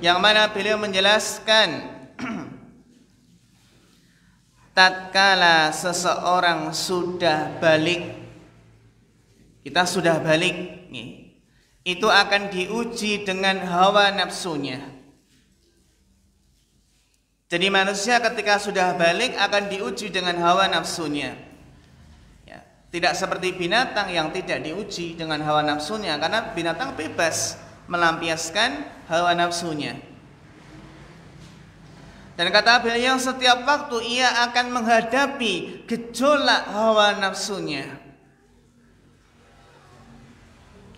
yang mana beliau menjelaskan tatkala seseorang sudah balik, kita sudah balik nih, itu akan diuji dengan hawa nafsunya. Jadi manusia ketika sudah balik akan diuji dengan hawa nafsunya. Tidak seperti binatang yang tidak diuji dengan hawa nafsunya, karena binatang bebas melampiaskan hawa nafsunya. Dan kata beliau, setiap waktu ia akan menghadapi gejolak hawa nafsunya.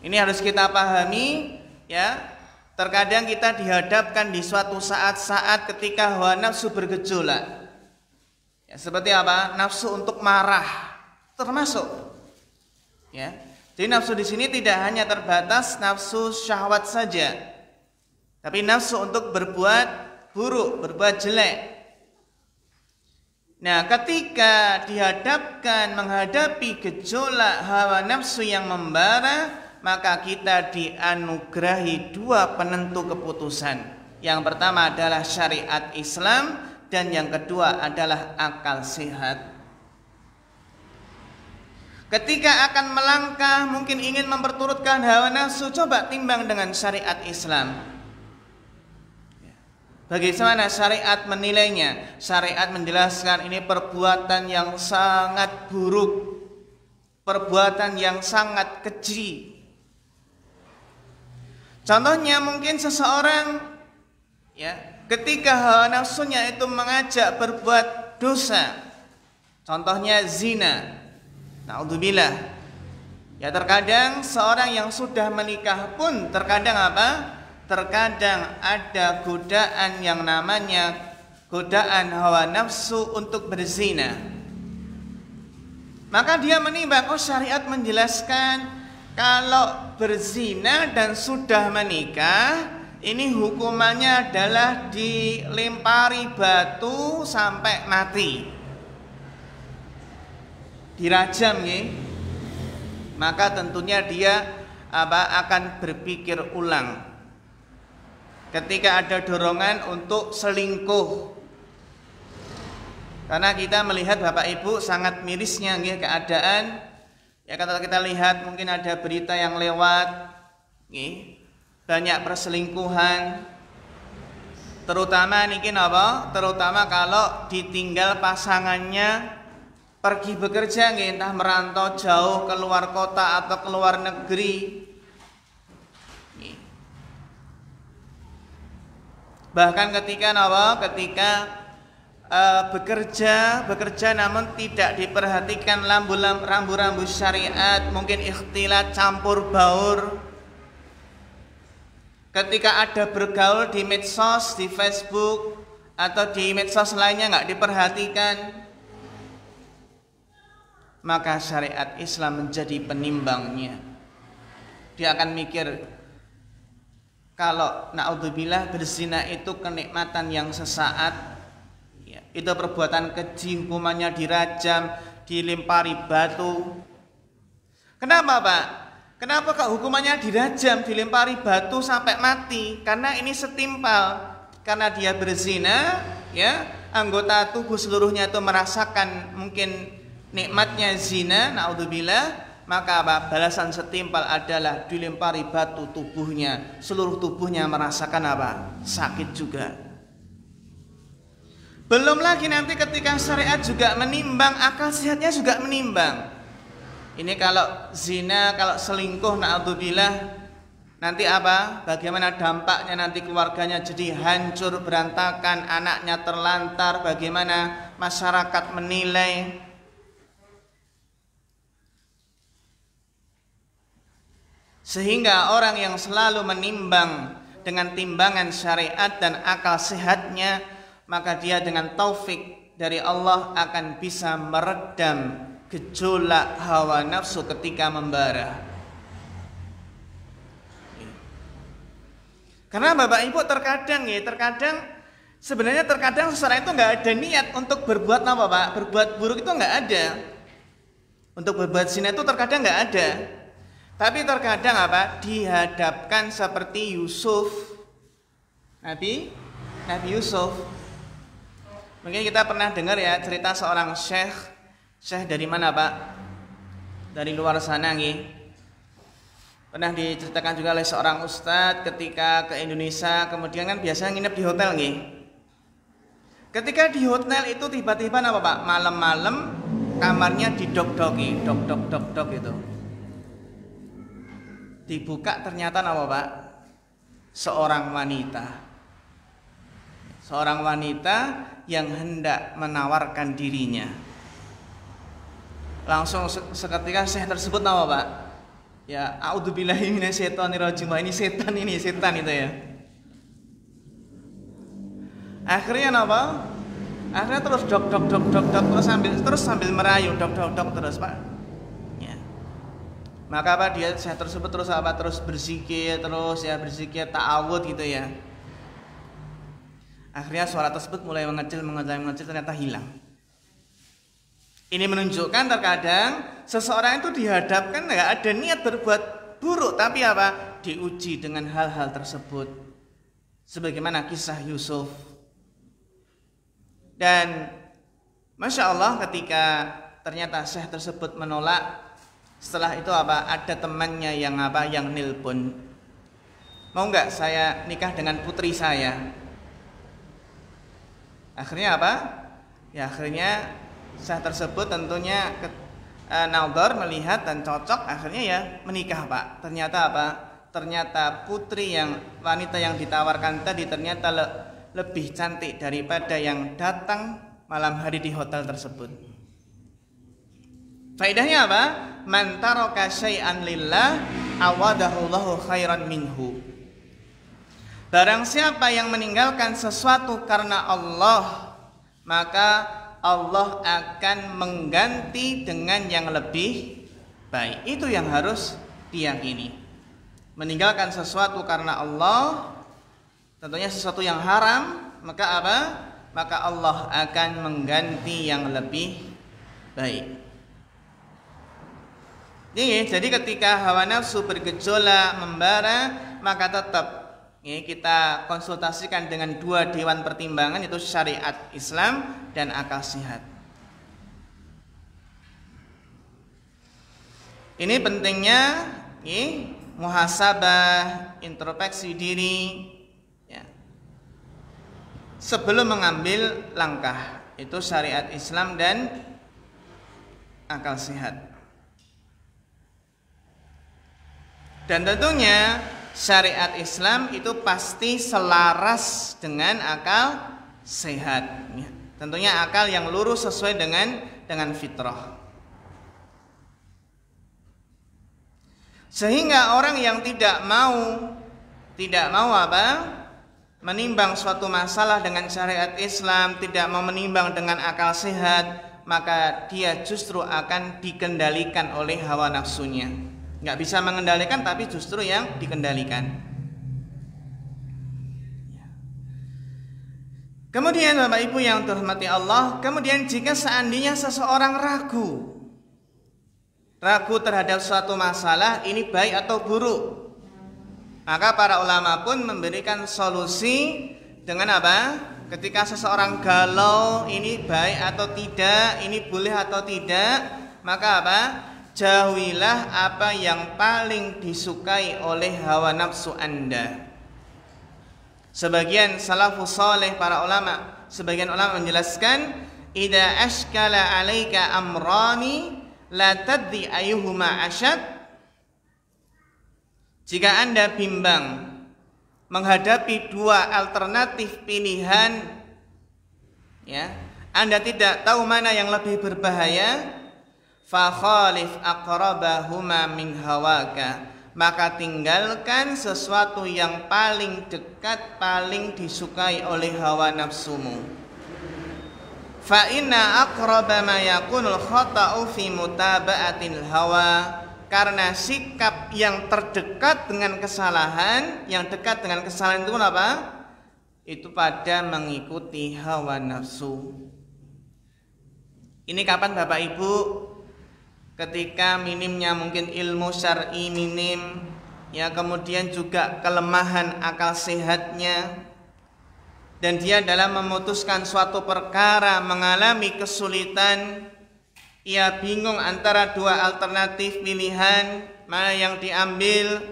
Ini harus kita pahami, ya. Terkadang kita dihadapkan di suatu saat-saat ketika hawa nafsu bergejolak. Ya, seperti nafsu untuk marah termasuk, ya. Jadi nafsu di sini tidak hanya terbatas nafsu syahwat saja, tapi nafsu untuk berbuat buruk, berbuat jelek. Nah, ketika menghadapi gejolak hawa nafsu yang membara, maka kita dianugerahi dua penentu keputusan. Yang pertama adalah syariat Islam, dan yang kedua adalah akal sehat. Ketika akan melangkah, mungkin ingin memperturutkan hawa nafsu, coba timbang dengan syariat Islam. Bagaimana syariat menilainya? Syariat menjelaskan ini perbuatan yang sangat buruk, perbuatan yang sangat keji. Contohnya mungkin seseorang, ya, ketika hawa nafsunya itu mengajak berbuat dosa, contohnya zina. Na'udzubillah. Ya, terkadang seorang yang sudah menikah pun terkadang terkadang ada godaan yang namanya godaan hawa nafsu untuk berzina. Maka dia menimbang, syariat menjelaskan kalau berzina dan sudah menikah, ini hukumannya adalah dilempari batu sampai mati, dirajam ya. Maka tentunya dia akan berpikir ulang ketika ada dorongan untuk selingkuh. Karena kita melihat Bapak Ibu sangat mirisnya ya, keadaan. Ya kalau kita lihat mungkin ada berita yang lewat ya, banyak perselingkuhan. Terutama niki apa? Terutama kalau ditinggal pasangannya pergi bekerja, entah merantau jauh ke luar kota atau ke luar negeri. Bahkan ketika bekerja namun tidak diperhatikan rambu-rambu syariat, mungkin ikhtilat campur baur. Ketika ada bergaul di medsos, di Facebook atau di medsos lainnya nggak diperhatikan, maka syariat Islam menjadi penimbangnya. Dia akan mikir, kalau naudzubillah berzina itu kenikmatan yang sesaat, ya, itu perbuatan keji, hukumannya dirajam, dilempari batu. Kenapa Pak? Kenapa kok hukumannya dirajam, dilempari batu sampai mati? Karena ini setimpal. Karena dia berzina, ya, anggota tubuh seluruhnya itu merasakan mungkin nikmatnya zina, naudzubillah, maka apa? Balasan setimpal adalah dilempari batu tubuhnya, seluruh tubuhnya merasakan apa? Sakit juga. Belum lagi nanti ketika syariat juga menimbang, akal sehatnya juga menimbang. Ini kalau zina, kalau selingkuh, naudzubillah, nanti apa? Bagaimana dampaknya nanti keluarganya jadi hancur, berantakan, anaknya terlantar, bagaimana masyarakat menilai. Sehingga orang yang selalu menimbang dengan timbangan syariat dan akal sehatnya, maka dia dengan taufik dari Allah akan bisa meredam gejolak hawa nafsu ketika membara. Karena Bapak Ibu terkadang sebenarnya seseorang itu nggak ada niat untuk berbuat apa Pak? Berbuat buruk itu nggak ada. Untuk berbuat zina itu terkadang nggak ada. Tapi terkadang apa? Dihadapkan seperti Yusuf, Nabi Yusuf. Mungkin kita pernah dengar ya cerita seorang syekh dari mana Pak? Dari luar sana nih. Pernah diceritakan juga oleh seorang ustadz ketika ke Indonesia, kemudian kan biasanya nginep di hotel nih. Ketika di hotel itu tiba-tiba apa Pak? Malam-malam kamarnya didok-doki, dok gitu. Dibuka ternyata apa Pak? Seorang wanita yang hendak menawarkan dirinya. Langsung seketika syekh tersebut apa Pak? Ya, a'udzubillahi minasyaitonirrajim. Ini setan itu ya. Akhirnya apa? Akhirnya terus dok terus sambil merayu dok terus Pak. Maka apa dia syekh tersebut terus berzikir ta'awud gitu ya. Akhirnya suara tersebut mulai mengecil ternyata hilang. Ini menunjukkan terkadang seseorang itu dihadapkan nggak ada niat berbuat buruk, tapi apa? Diuji dengan hal-hal tersebut. Sebagaimana kisah Yusuf. Dan Masya Allah ketika ternyata syekh tersebut menolak, setelah itu apa? Ada temannya yang nilpon. Mau nggak saya nikah dengan putri saya? Akhirnya apa? Ya akhirnya syekh tersebut tentunya naudar melihat dan cocok, akhirnya ya menikah Pak. Ternyata apa? Ternyata wanita yang ditawarkan tadi ternyata lebih cantik daripada yang datang malam hari di hotel tersebut. Faedahnya apa? Man taraka syai'an lillah awadahullahu khairan minhu. Barang siapa yang meninggalkan sesuatu karena Allah, maka Allah akan mengganti dengan yang lebih baik. Itu yang harus diyakini. meninggalkan sesuatu karena Allah, tentunya sesuatu yang haram, maka apa? Maka Allah akan mengganti yang lebih baik. Jadi ketika hawa nafsu bergejolak, membara, maka tetap kita konsultasikan dengan dua dewan pertimbangan, yaitu syariat Islam dan akal sehat. Ini pentingnya muhasabah, introspeksi diri ya, sebelum mengambil langkah, itu syariat Islam dan akal sehat. Dan tentunya syariat Islam itu pasti selaras dengan akal sehat ya. Tentunya akal yang lurus sesuai dengan fitrah. Sehingga orang yang tidak mau menimbang suatu masalah dengan syariat Islam, tidak mau menimbang dengan akal sehat, maka dia justru akan dikendalikan oleh hawa nafsunya. Nggak bisa mengendalikan, tapi justru yang dikendalikan. Kemudian Bapak Ibu yang dirahmati Allah, kemudian jika seandainya seseorang ragu terhadap suatu masalah, ini baik atau buruk, maka para ulama pun memberikan solusi dengan apa? Ketika seseorang galau, ini baik atau tidak, ini boleh atau tidak, maka apa? Jauhilah apa yang paling disukai oleh hawa nafsu Anda. Sebagian salafus saleh para ulama, sebagian ulama menjelaskan, idza ashkala 'alaika amrani la tadri ayyuhuma asyad. Jika Anda bimbang menghadapi dua alternatif pilihan ya, Anda tidak tahu mana yang lebih berbahaya, fa khalif aqrabahuma min hawaka, maka tinggalkan sesuatu yang paling dekat, paling disukai oleh hawa nafsumu. Fa inna aqraba ma yakunul khata'u fi mutaba'atil hawa, karena sikap yang terdekat dengan kesalahan, yang dekat dengan kesalahan itu apa? Itu pada mengikuti hawa nafsu. Ini kapan Bapak Ibu? Ketika minimnya mungkin ilmu syar'i minim, ya, kemudian juga kelemahan akal sehatnya, dan dia dalam memutuskan suatu perkara mengalami kesulitan, ia bingung antara dua alternatif pilihan mana yang diambil,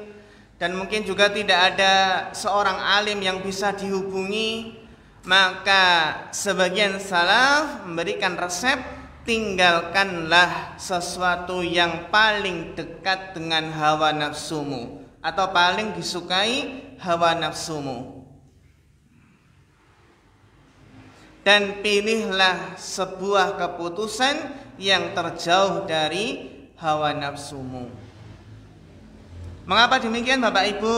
dan mungkin juga tidak ada seorang alim yang bisa dihubungi, maka sebagian salaf memberikan resep, tinggalkanlah sesuatu yang paling dekat dengan hawa nafsumu atau paling disukai hawa nafsumu, dan pilihlah sebuah keputusan yang terjauh dari hawa nafsumu. Mengapa demikian Bapak Ibu?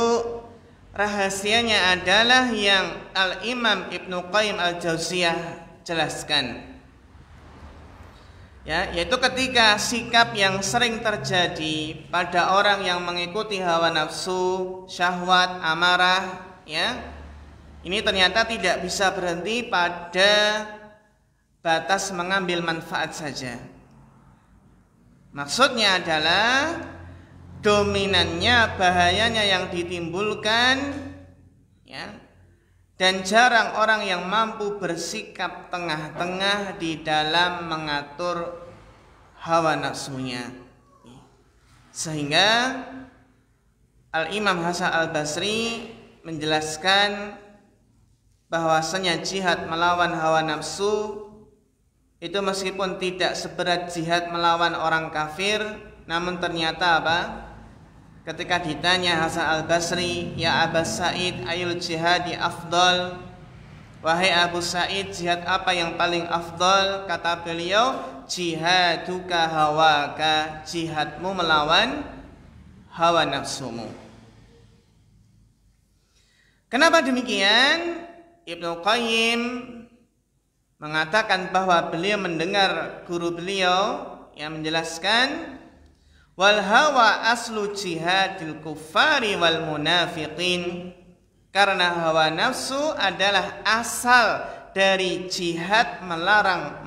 Rahasianya adalah yang Al-Imam Ibnu Qayyim Al-Jauziyah jelaskan, ya, yaitu ketika sikap yang sering terjadi pada orang yang mengikuti hawa nafsu, syahwat, amarah, ya, ini ternyata tidak bisa berhenti pada batas mengambil manfaat saja. Maksudnya adalah dominannya, bahayanya yang ditimbulkan, ya, dan jarang orang yang mampu bersikap tengah-tengah di dalam mengatur hawa nafsunya. Sehingga Al-Imam Hasan Al-Basri menjelaskan bahwasanya jihad melawan hawa nafsu itu meskipun tidak seberat jihad melawan orang kafir, namun ternyata apa? Ketika ditanya Hasan Al-Basri, ya Abu Sa'id, ayul jihadi afdal, wahai Abu Sa'id, jihad apa yang paling afdal? Kata beliau, jihaduka hawaka, jihadmu melawan hawa nafsumu. Kenapa demikian? Ibnu Qayyim mengatakan bahwa beliau mendengar guru beliau yang menjelaskan, Wal hawa aslu jihadil kuffari wal munafiqin. Karena hawa nafsu adalah asal dari jihad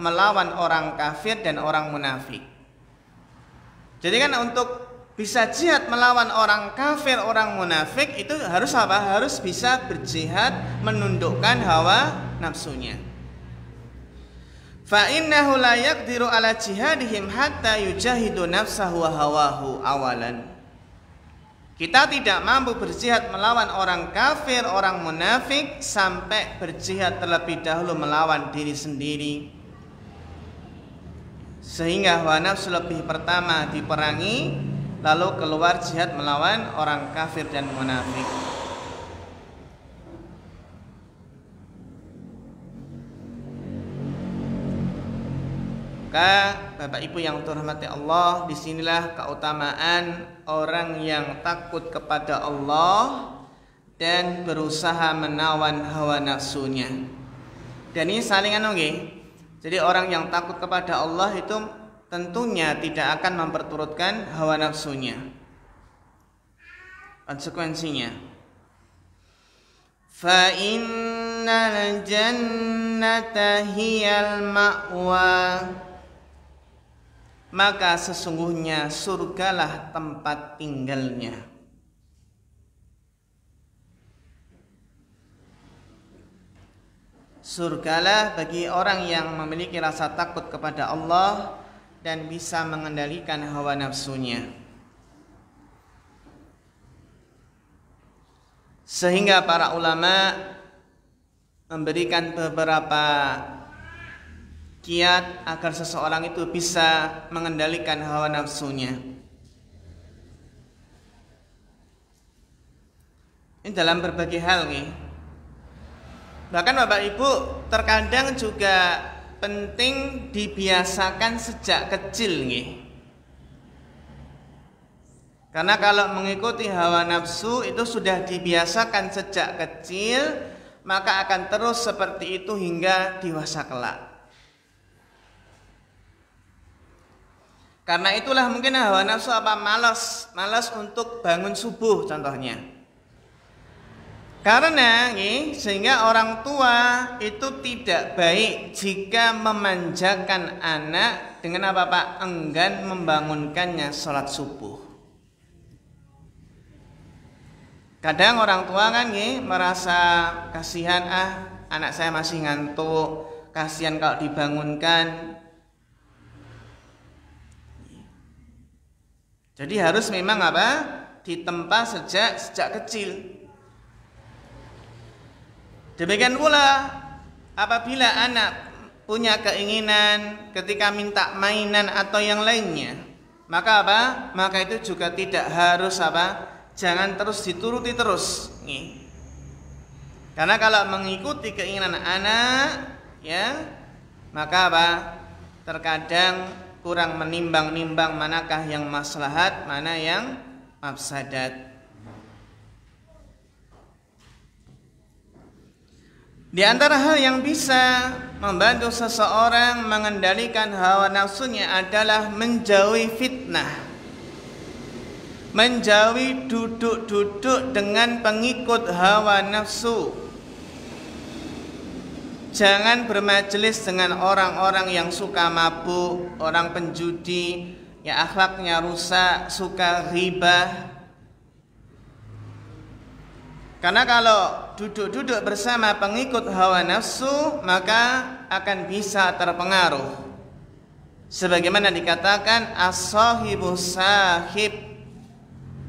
melawan orang kafir dan orang munafik. Jadi kan untuk bisa jihad melawan orang kafir, orang munafik itu harus apa? Harus bisa berjihad menundukkan hawa nafsunya. Fa innahu la yaqdiru ala jihadihim hatta yujahidu nafsahu wa hawahu awalan. Kita tidak mampu berjihad melawan orang kafir, orang munafik sampai berjihad terlebih dahulu melawan diri sendiri. Sehingga hawa nafsu lebih pertama diperangi, lalu keluar jihad melawan orang kafir dan munafik. Maka Bapak Ibu yang terhormati Allah, disinilah keutamaan orang yang takut kepada Allah dan berusaha menawan hawa nafsunya. Dan ini salingan nggih. Jadi orang yang takut kepada Allah itu tentunya tidak akan memperturutkan hawa nafsunya. Konsekuensinya, fa innal jannata hiyal ma'wa. Maka sesungguhnya surgalah tempat tinggalnya. Surgalah bagi orang yang memiliki rasa takut kepada Allah dan bisa mengendalikan hawa nafsunya. Sehingga para ulama memberikan beberapa kiat agar seseorang itu bisa mengendalikan hawa nafsunya. Ini dalam berbagai hal nih. Bahkan Bapak Ibu terkadang juga penting dibiasakan sejak kecil nih. Karena kalau mengikuti hawa nafsu itu sudah dibiasakan sejak kecil, maka akan terus seperti itu hingga dewasa kelak. Karena itulah mungkin hawa nafsu malas untuk bangun subuh contohnya. Karena sehingga orang tua itu tidak baik jika memanjakan anak dengan apa Pak? Enggan membangunkannya sholat subuh. Kadang orang tua kan merasa kasihan, anak saya masih ngantuk, kasihan kalau dibangunkan. Jadi harus memang apa? Ditempa sejak kecil. Demikian pula apabila anak punya keinginan ketika minta mainan atau yang lainnya, maka apa? Maka itu juga tidak harus apa? Jangan terus dituruti terus. Karena kalau mengikuti keinginan anak, ya, maka apa? Terkadang kurang menimbang-nimbang manakah yang maslahat, mana yang mafsadat. Di antara hal yang bisa membantu seseorang mengendalikan hawa nafsunya adalah menjauhi fitnah, menjauhi duduk-duduk dengan pengikut hawa nafsu. Jangan bermajelis dengan orang-orang yang suka mabuk, orang penjudi, ya akhlaknya rusak, suka ghibah. Karena kalau duduk-duduk bersama pengikut hawa nafsu, maka akan bisa terpengaruh. Sebagaimana dikatakan as-sahibu sahib.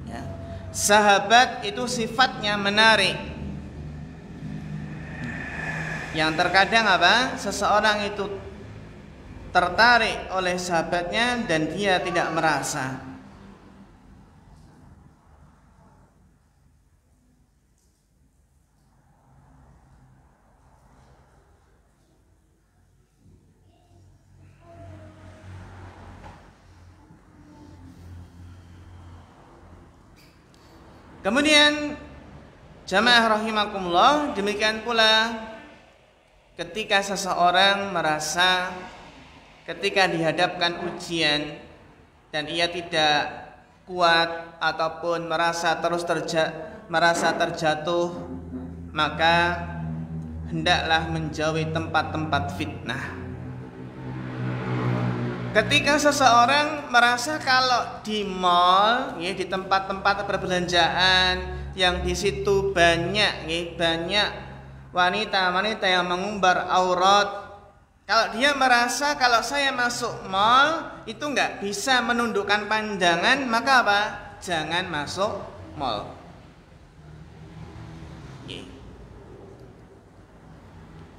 Ya. Sahabat itu sifatnya menarik. Yang terkadang apa? Seseorang itu tertarik oleh sahabatnya dan dia tidak merasa. Kemudian jamaah rahimakumullah, demikian pula ketika seseorang merasa ketika dihadapkan ujian dan ia tidak kuat ataupun merasa terjatuh, maka hendaklah menjauhi tempat-tempat fitnah. Ketika seseorang merasa kalau di mall, di tempat-tempat perbelanjaan yang di situ banyak wanita-wanita yang mengumbar aurat, kalau dia merasa kalau saya masuk mall itu nggak bisa menundukkan pandangan, maka apa? Jangan masuk mall.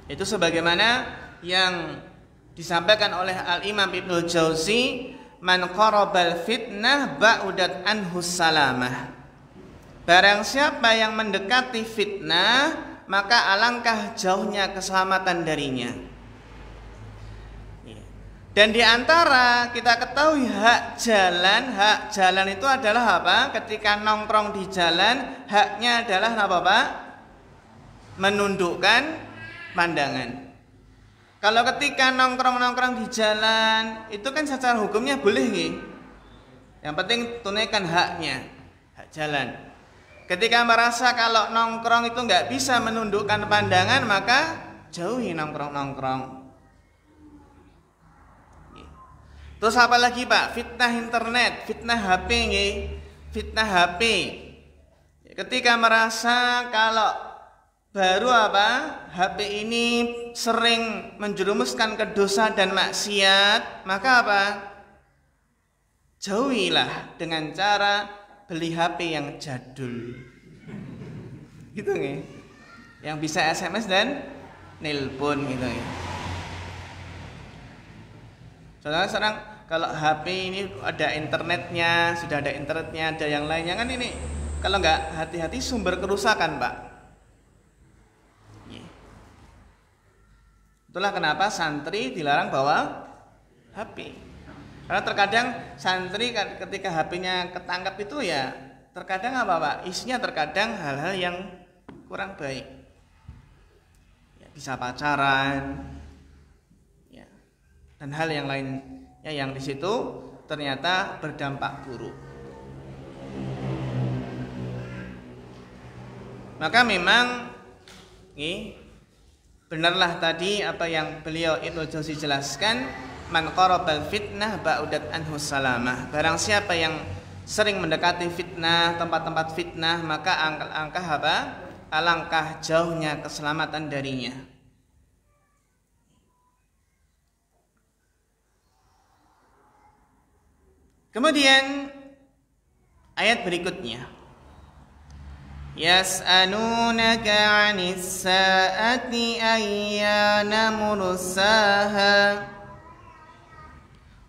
Itu sebagaimana yang disampaikan oleh Al-Imam Ibnul Jauzi, man qarabal fitnah ba'udat anhu salamah. Barang siapa yang mendekati fitnah, maka alangkah jauhnya keselamatan darinya. Dan di antara kita ketahui hak jalan itu adalah apa? Ketika nongkrong di jalan, haknya adalah apa, Pak? Menundukkan pandangan. Kalau ketika nongkrong di jalan, itu kan secara hukumnya boleh nggih. Yang penting tunaikan haknya, hak jalan. Ketika merasa kalau nongkrong itu nggak bisa menundukkan pandangan, maka jauhi nongkrong. Terus apa lagi, Pak? Fitnah internet, fitnah HP nggih. Fitnah HP. Ketika merasa kalau baru HP ini sering menjerumuskan ke dosa dan maksiat, maka apa? Jauhilah dengan cara beli HP yang jadul. Gitu nggih. Yang bisa SMS dan nelpon gitu ya. Soalnya sekarang kalau HP ini ada internetnya, sudah ada internetnya, ada yang lainnya kan ini kalau nggak hati-hati sumber kerusakan, Pak. Itulah kenapa santri dilarang bawa HP. Karena terkadang santri ketika HP-nya ketangkap itu ya terkadang apa, Pak? Isinya terkadang hal-hal yang kurang baik. Ya, bisa pacaran, ya, dan hal yang lainnya yang di situ ternyata berdampak buruk. Maka memang benarlah tadi apa yang beliau Ibnu Jauzi jelaskan, man qarabal fitnah ba'udat anhu salamah. Barang siapa yang sering mendekati fitnah, tempat-tempat fitnah, maka alangkah jauhnya keselamatan darinya. Kemudian ayat berikutnya, yas'alunaka 'anis sa'ati ayyana mursaha.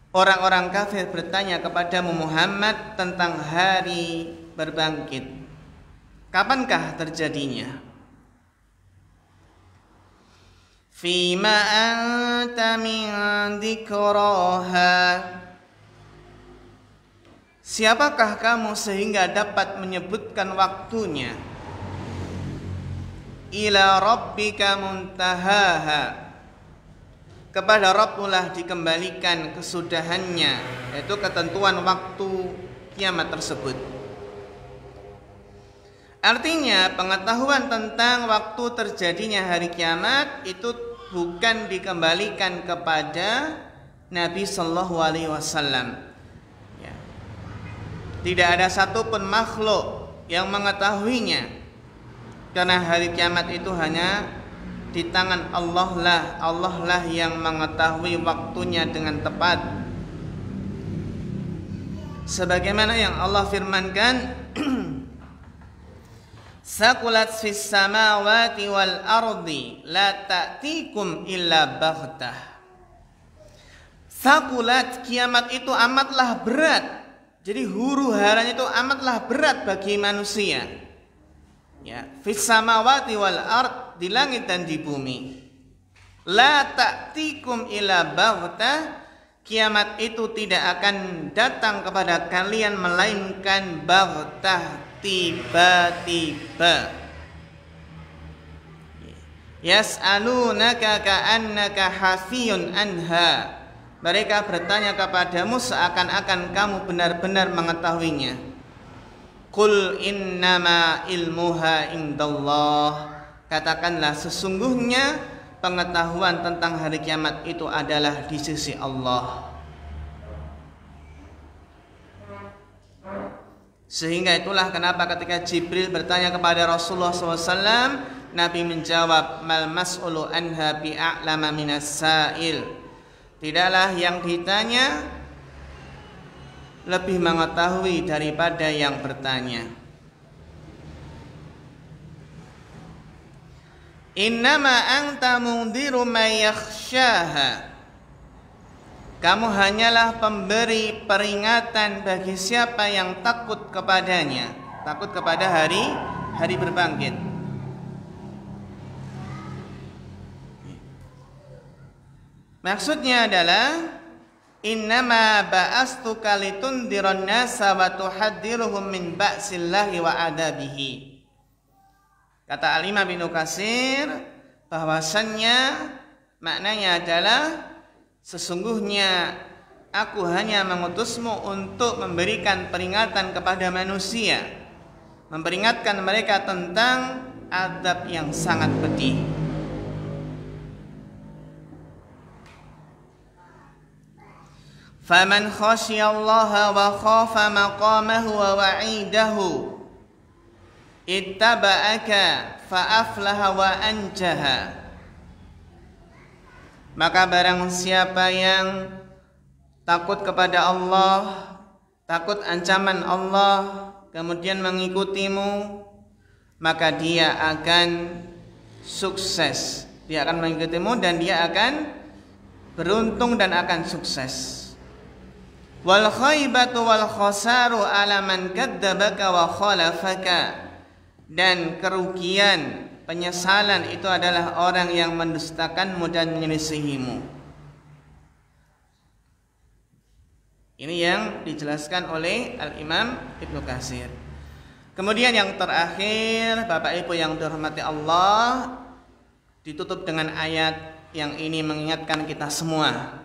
Orang-orang kafir bertanya kepadamu Muhammad tentang hari berbangkit. Kapankah terjadinya? Fima anta min dzikraha. Siapakah kamu sehingga dapat menyebutkan waktunya? Ila rabbika muntahaha. Kepada Rabbullah dikembalikan kesudahannya, yaitu ketentuan waktu kiamat tersebut. Artinya pengetahuan tentang waktu terjadinya hari kiamat itu bukan dikembalikan kepada Nabi Sallallahu Alaihi Wasallam. Tidak ada satupun makhluk yang mengetahuinya, karena hari kiamat itu hanya di tangan Allah lah. Allah lah yang mengetahui waktunya dengan tepat. Sebagaimana yang Allah firmankan, saqulat fis samawati wal ardi la ta'tikum illa baghtah. Saqulat, kiamat itu amatlah berat. Jadi huru-haranya itu amatlah berat bagi manusia. Ya, fis samawati wal ard, di langit dan di bumi. La ta'tikum illa baghtah, kiamat itu tidak akan datang kepada kalian melainkan baghtah, tiba-tiba. Yas'alunaka ka'annaka hafiyun anha. mereka bertanya kepadamu seakan-akan kamu benar-benar mengetahuinya. Qul innama ilmuha indallah. Katakanlah sesungguhnya pengetahuan tentang hari kiamat itu adalah di sisi Allah. Sehingga itulah kenapa ketika Jibril bertanya kepada Rasulullah SAW, Nabi menjawab, mal mas'ulu anha bi'a'lama minas sa'il. Tidaklah yang ditanya lebih mengetahui daripada yang bertanya. Innama anta mundhiru may yakhshaha. Kamu hanyalah pemberi peringatan bagi siapa yang takut kepadanya, takut kepada hari berbangkit. Maksudnya adalah innama ba'astuka litundiran nasa wa tuhaddiruhum min ba'sillahi wa adabihi. Kata Al-Imam Ibnu Katsir bahwasannya maknanya adalah sesungguhnya aku hanya mengutusmu untuk memberikan peringatan kepada manusia, memperingatkan mereka tentang azab yang sangat pedih. Faman khasyiyallaha wa khafa maqamahu wa wa'idahu ittaba'aka fa aflaha wa anjaha. Maka barang siapa yang takut kepada Allah, takut ancaman Allah, kemudian mengikutimu, maka dia akan sukses. Dia akan mengikutimu dan dia akan beruntung dan akan sukses. Wal khaybatu wal khasaru ala man kadzdzabaka wa khalafaka. Dan kerugian, penyesalan itu adalah orang yang mendustakanmu dan menyelisihimu. Ini yang dijelaskan oleh Al-Imam Ibnu Katsir. Kemudian yang terakhir, Bapak Ibu yang dirahmati Allah, ditutup dengan ayat yang ini mengingatkan kita semua.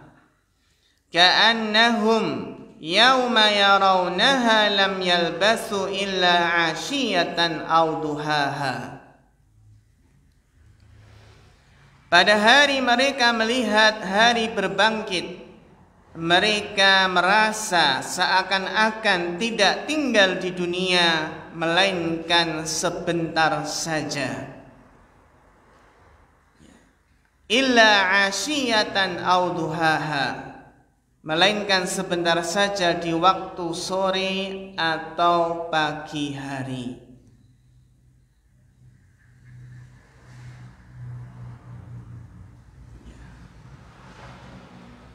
Ka'annahum yauma yarawnaha lam yalbasu illa 'ashiyatan aw duhaha. Pada hari mereka melihat hari berbangkit, mereka merasa seakan-akan tidak tinggal di dunia melainkan sebentar saja. Illa 'ashiyatan aw duhaha, melainkan sebentar saja di waktu sore atau pagi hari.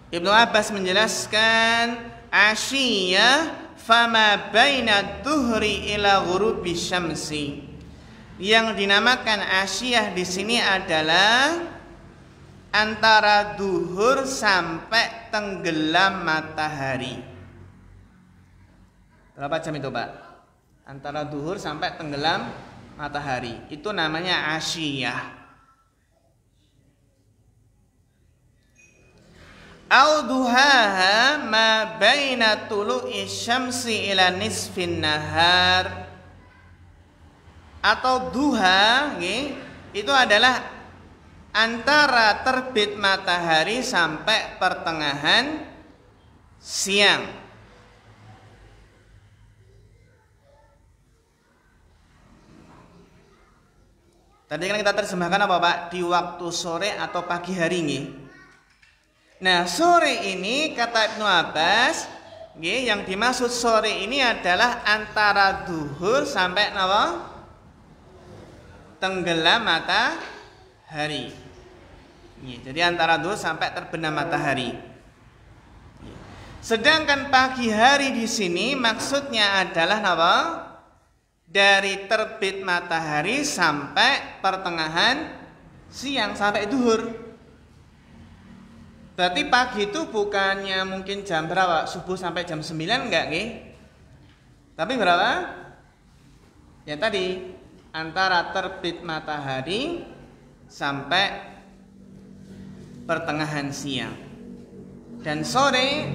Ibnu Abbas menjelaskan asyiyah fama baina dhuhri ila ghurubi syamsi. Yang dinamakan asyiyah di sini adalah antara duhur sampai tenggelam matahari. Berapa jam itu, Pak? Antara duhur sampai tenggelam matahari. Itu namanya asyiyah. Au duhaha ma baina tulu'i syamsi ila nisfin nahar. Atau duha, itu adalah antara terbit matahari sampai pertengahan siang. Tadi kan kita terjemahkan apa, Pak? Di waktu sore atau pagi hari nih. Nah, sore ini kata Ibnu Abbas, yang dimaksud sore ini adalah antara duhur sampai tenggelam matahari. Jadi antara duhur sampai terbenam matahari. Sedangkan pagi hari di sini maksudnya adalah dari terbit matahari sampai pertengahan siang sampai duhur. Berarti pagi itu bukannya mungkin jam berapa? Subuh sampai jam 9 enggak, Tapi berapa? Ya tadi antara terbit matahari sampai pertengahan siang. dan sore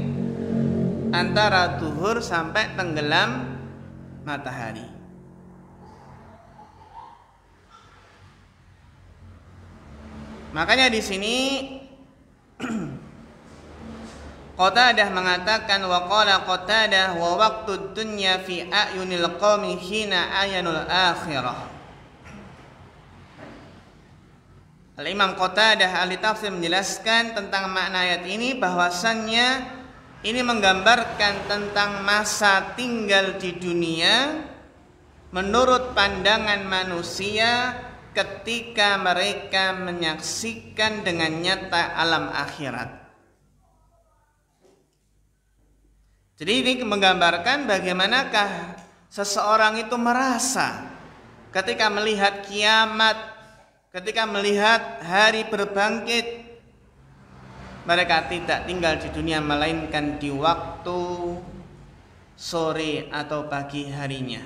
antara zuhur sampai tenggelam matahari. Makanya di sini Qatadah mengatakan, wa qala Qatadah wa waqtud dunya fi a'yunil qaumi hina ayanul akhirah. Al-Imam Qatadah ahli tafsir menjelaskan tentang makna ayat ini, bahwasannya ini menggambarkan tentang masa tinggal di dunia menurut pandangan manusia ketika mereka menyaksikan dengan nyata alam akhirat. Jadi ini menggambarkan bagaimanakah seseorang itu merasa ketika melihat kiamat, ketika melihat hari berbangkit. Mereka tidak tinggal di dunia melainkan di waktu sore atau pagi harinya.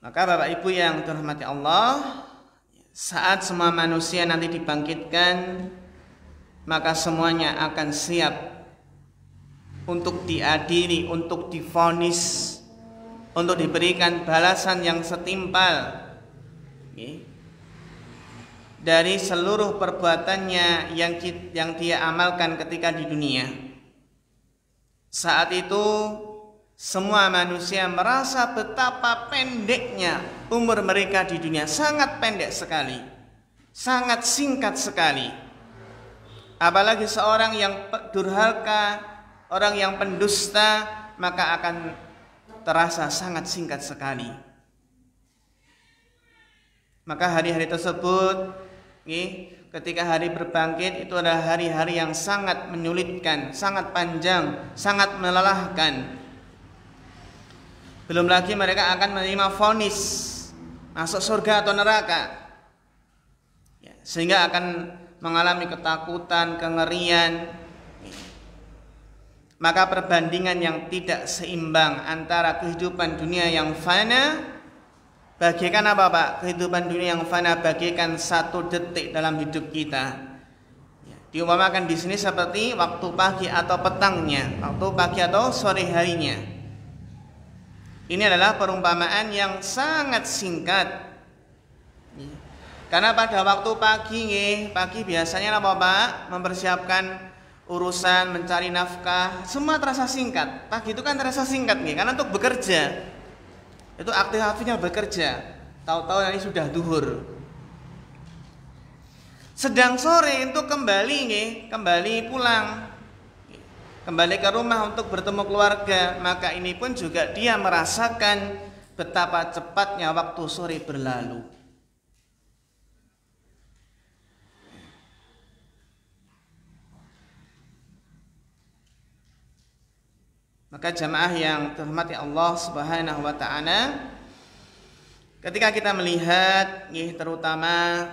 Maka Bapak Ibu yang dirahmati Allah, saat semua manusia nanti dibangkitkan, maka semuanya akan siap untuk diadili, untuk divonis, untuk diberikan balasan yang setimpal dari seluruh perbuatannya yang dia amalkan ketika di dunia. Saat itu semua manusia merasa betapa pendeknya umur mereka di dunia, sangat pendek sekali, sangat singkat sekali. Apalagi seorang yang durhaka, orang yang pendusta, maka akan terasa sangat singkat sekali. Maka hari-hari tersebut, ketika hari berbangkit, itu adalah hari-hari yang sangat menyulitkan, sangat panjang, sangat melelahkan. Belum lagi mereka akan menerima vonis masuk surga atau neraka, sehingga akan mengalami ketakutan, kengerian. Maka perbandingan yang tidak seimbang antara kehidupan dunia yang fana, bagaikan apa Pak? Kehidupan dunia yang fana bagaikan 1 detik dalam hidup kita. Diumpamakan di sini seperti waktu pagi atau petangnya, waktu pagi atau sore harinya. Ini adalah perumpamaan yang sangat singkat. Karena pada waktu pagi biasanya apa Pak? Mempersiapkan urusan, mencari nafkah, semua terasa singkat. Pagi itu kan terasa singkat karena untuk bekerja. Itu aktif-aktifnya bekerja. Tahu-tahu nanti sudah duhur. Sedang sore itu kembali pulang, kembali ke rumah untuk bertemu keluarga. Maka ini pun juga dia merasakan betapa cepatnya waktu sore berlalu. Maka jamaah yang dirahmati Allah Subhanahu wa taala, ketika kita melihat terutama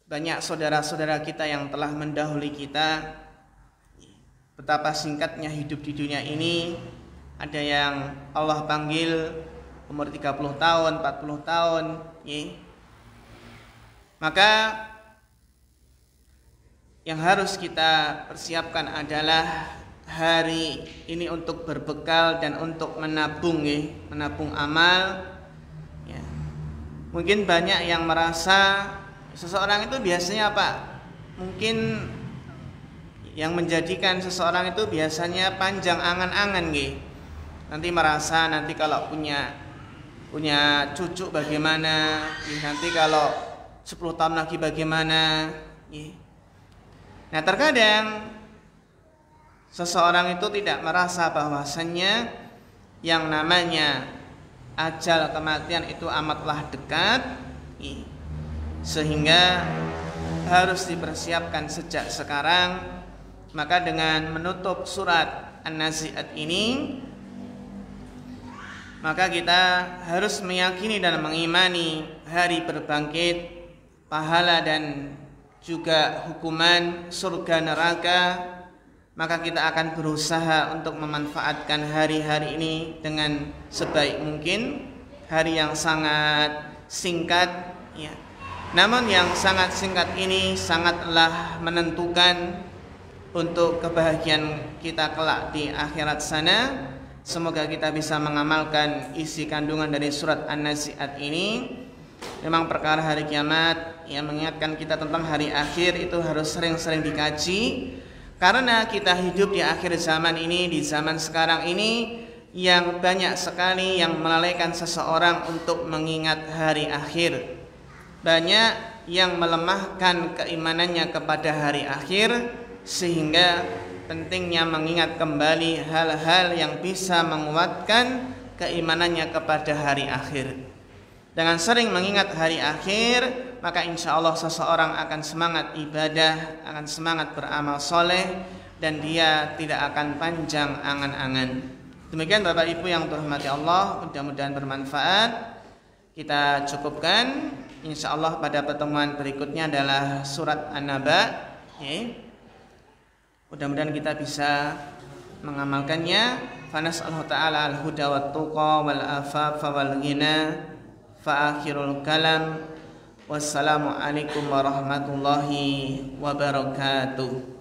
banyak saudara-saudara kita yang telah mendahului kita, betapa singkatnya hidup di dunia ini. Ada yang Allah panggil umur 30 tahun, 40 tahun, Maka yang harus kita persiapkan adalah hari ini untuk berbekal dan untuk menabung, menabung amal. Mungkin banyak yang merasa seseorang itu biasanya Pak, mungkin yang menjadikan seseorang itu biasanya panjang angan-angan, nanti merasa nanti kalau punya cucu bagaimana, nanti kalau 10 tahun lagi bagaimana. Nah, terkadang seseorang itu tidak merasa bahwasannya yang namanya ajal kematian itu amatlah dekat, sehingga harus dipersiapkan sejak sekarang. Maka dengan menutup surat An-Nazi'at ini, maka kita harus meyakini dan mengimani hari berbangkit, pahala dan juga hukuman surga neraka. Maka kita akan berusaha untuk memanfaatkan hari-hari ini dengan sebaik mungkin, hari yang sangat singkat, ya. Namun yang sangat singkat ini sangatlah menentukan untuk kebahagiaan kita kelak di akhirat sana. Semoga kita bisa mengamalkan isi kandungan dari surat An-Nazi'at ini. Memang perkara hari kiamat yang mengingatkan kita tentang hari akhir itu harus sering-sering dikaji, karena kita hidup di akhir zaman ini, di zaman sekarang ini yang banyak sekali yang melalaikan seseorang untuk mengingat hari akhir. Banyak yang melemahkan keimanannya kepada hari akhir, sehingga pentingnya mengingat kembali hal-hal yang bisa menguatkan keimanannya kepada hari akhir. Dengan sering mengingat hari akhir, maka insya Allah seseorang akan semangat ibadah, akan semangat beramal soleh, dan dia tidak akan panjang angan-angan. Demikian Bapak Ibu yang terhormati Allah, mudah-mudahan bermanfaat. Kita cukupkan. Insya Allah pada pertemuan berikutnya adalah surat An-Naba. Mudah-mudahan kita bisa mengamalkannya. Fanas'allahu ta'ala al-huda wat tuqa wal afafa wal ghina. Fa akhirul kalam. Wassalamu alaikum warahmatullahi wabarakatuh.